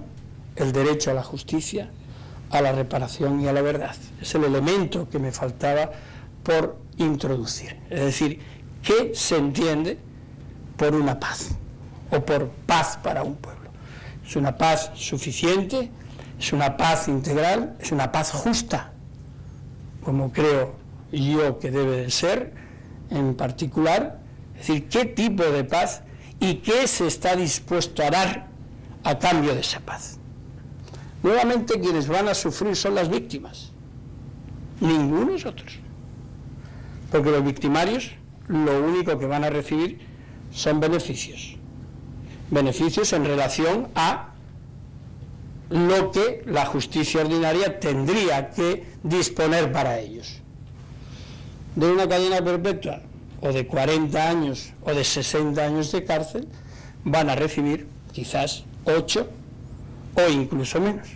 el derecho a la justicia, a la reparación y a la verdad? Es el elemento que me faltaba por introducir. Es decir, ¿qué se entiende por una paz o por paz para un pueblo? ¿Es una paz suficiente? ¿Es una paz integral? ¿Es una paz justa? Como creo yo que debe de ser en particular. Es decir, ¿qué tipo de paz y qué se está dispuesto a dar a cambio de esa paz? Nuevamente quienes van a sufrir son las víctimas, ningunos otros, porque los victimarios lo único que van a recibir son beneficios en relación a lo que la justicia ordinaria tendría que disponer para ellos. De una cadena perpetua o de 40 años o de 60 años de cárcel van a recibir quizás 8 o incluso menos.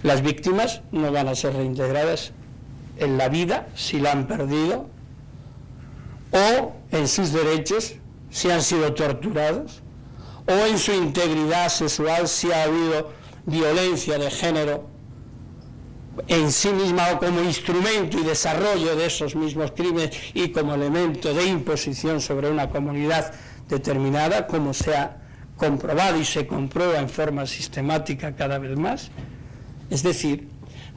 Las víctimas no van a ser reintegradas en la vida si la han perdido, o en sus derechos si han sido torturados, o en su integridad sexual si ha habido violencia de género en sí misma o como instrumento y desarrollo de esos mismos crímenes y como elemento de imposición sobre una comunidad determinada, como se ha comprobado y se comprueba en forma sistemática cada vez más. Es decir,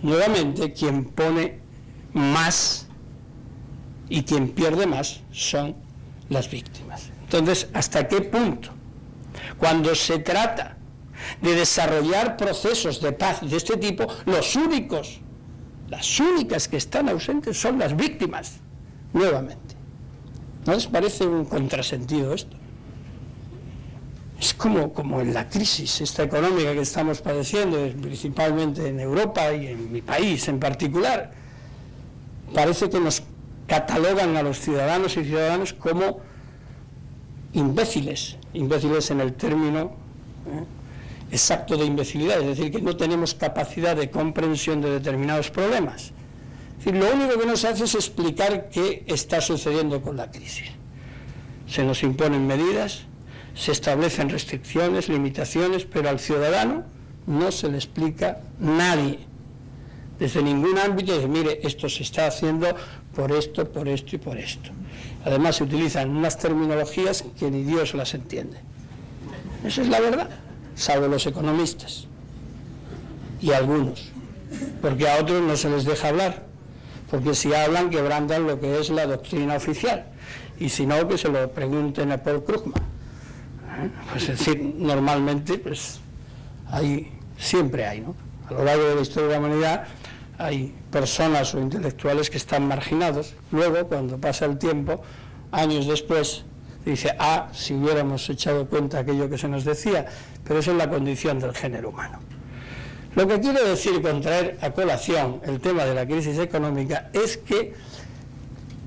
nuevamente quien pone más y quien pierde más son las víctimas. Entonces, ¿hasta qué punto? Cuando se trata de desarrollar procesos de paz de este tipo, las únicas que están ausentes son las víctimas, nuevamente. ¿No les parece un contrasentido esto? Es como en la crisis esta económica que estamos padeciendo, principalmente en Europa y en mi país en particular. Parece que nos catalogan a los ciudadanos y ciudadanas como imbéciles en el término exacto de imbecilidad, es decir, que no tenemos capacidad de comprensión de determinados problemas. Es decir, lo único que nos hace es explicar qué está sucediendo con la crisis. Se nos imponen medidas, se establecen restricciones, limitaciones, pero al ciudadano no se le explica nadie, desde ningún ámbito, dice, mire, esto se está haciendo por esto y por esto. Además se utilizan unas terminologías que ni Dios las entiende. Esa es la verdad, salvo los economistas y algunos, porque a otros no se les deja hablar, porque si hablan quebrantan lo que es la doctrina oficial, y si no, que se lo pregunten a Paul Krugman. Pues es decir, normalmente pues siempre hay, ¿no? A lo largo de la historia de la humanidad hay personas o intelectuales que están marginados. Luego, cuando pasa el tiempo, años después, dice, si hubiéramos echado cuenta de aquello que se nos decía, pero eso es la condición del género humano. Lo que quiero decir con traer a colación el tema de la crisis económica es que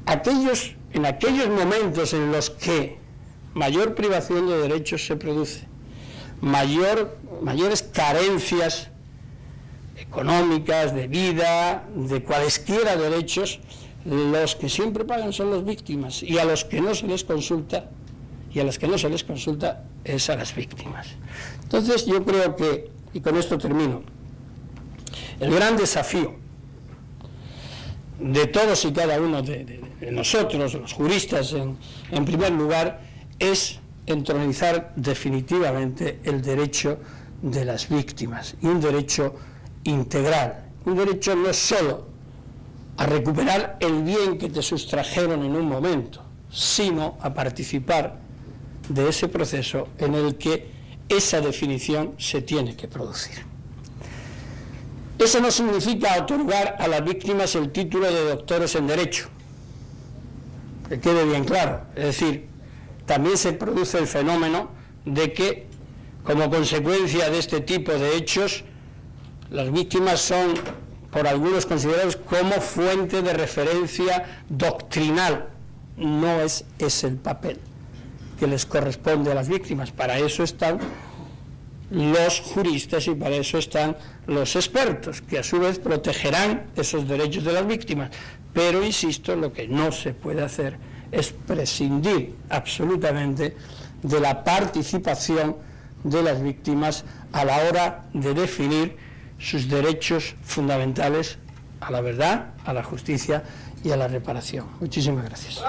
en aquellos momentos en los que mayor privación de derechos se produce, mayores carencias económicas, de vida, de cualesquiera derechos, los que siempre pagan son las víctimas, y a los que no se les consulta, es a las víctimas. Entonces yo creo que, y con esto termino, el gran desafío de todos y cada uno de nosotros, los juristas en primer lugar, es entronizar definitivamente el derecho de las víctimas, y un derecho integral, un derecho no solo a recuperar el bien que te sustrajeron en un momento, sino a participar de ese proceso en el que esa definición se tiene que producir. Eso no significa otorgar a las víctimas el título de doctores en Derecho, que quede bien claro. Es decir, también se produce el fenómeno de que, como consecuencia de este tipo de hechos, las víctimas son, por algunos considerados, como fuente de referencia doctrinal. No es ese el papel que les corresponde a las víctimas. Para eso están los juristas y para eso están los expertos, que a su vez protegerán esos derechos de las víctimas. Pero, insisto, lo que no se puede hacer es prescindir absolutamente de la participación de las víctimas a la hora de definir sus derechos fundamentales a la verdad, a la justicia y a la reparación. Muchísimas gracias.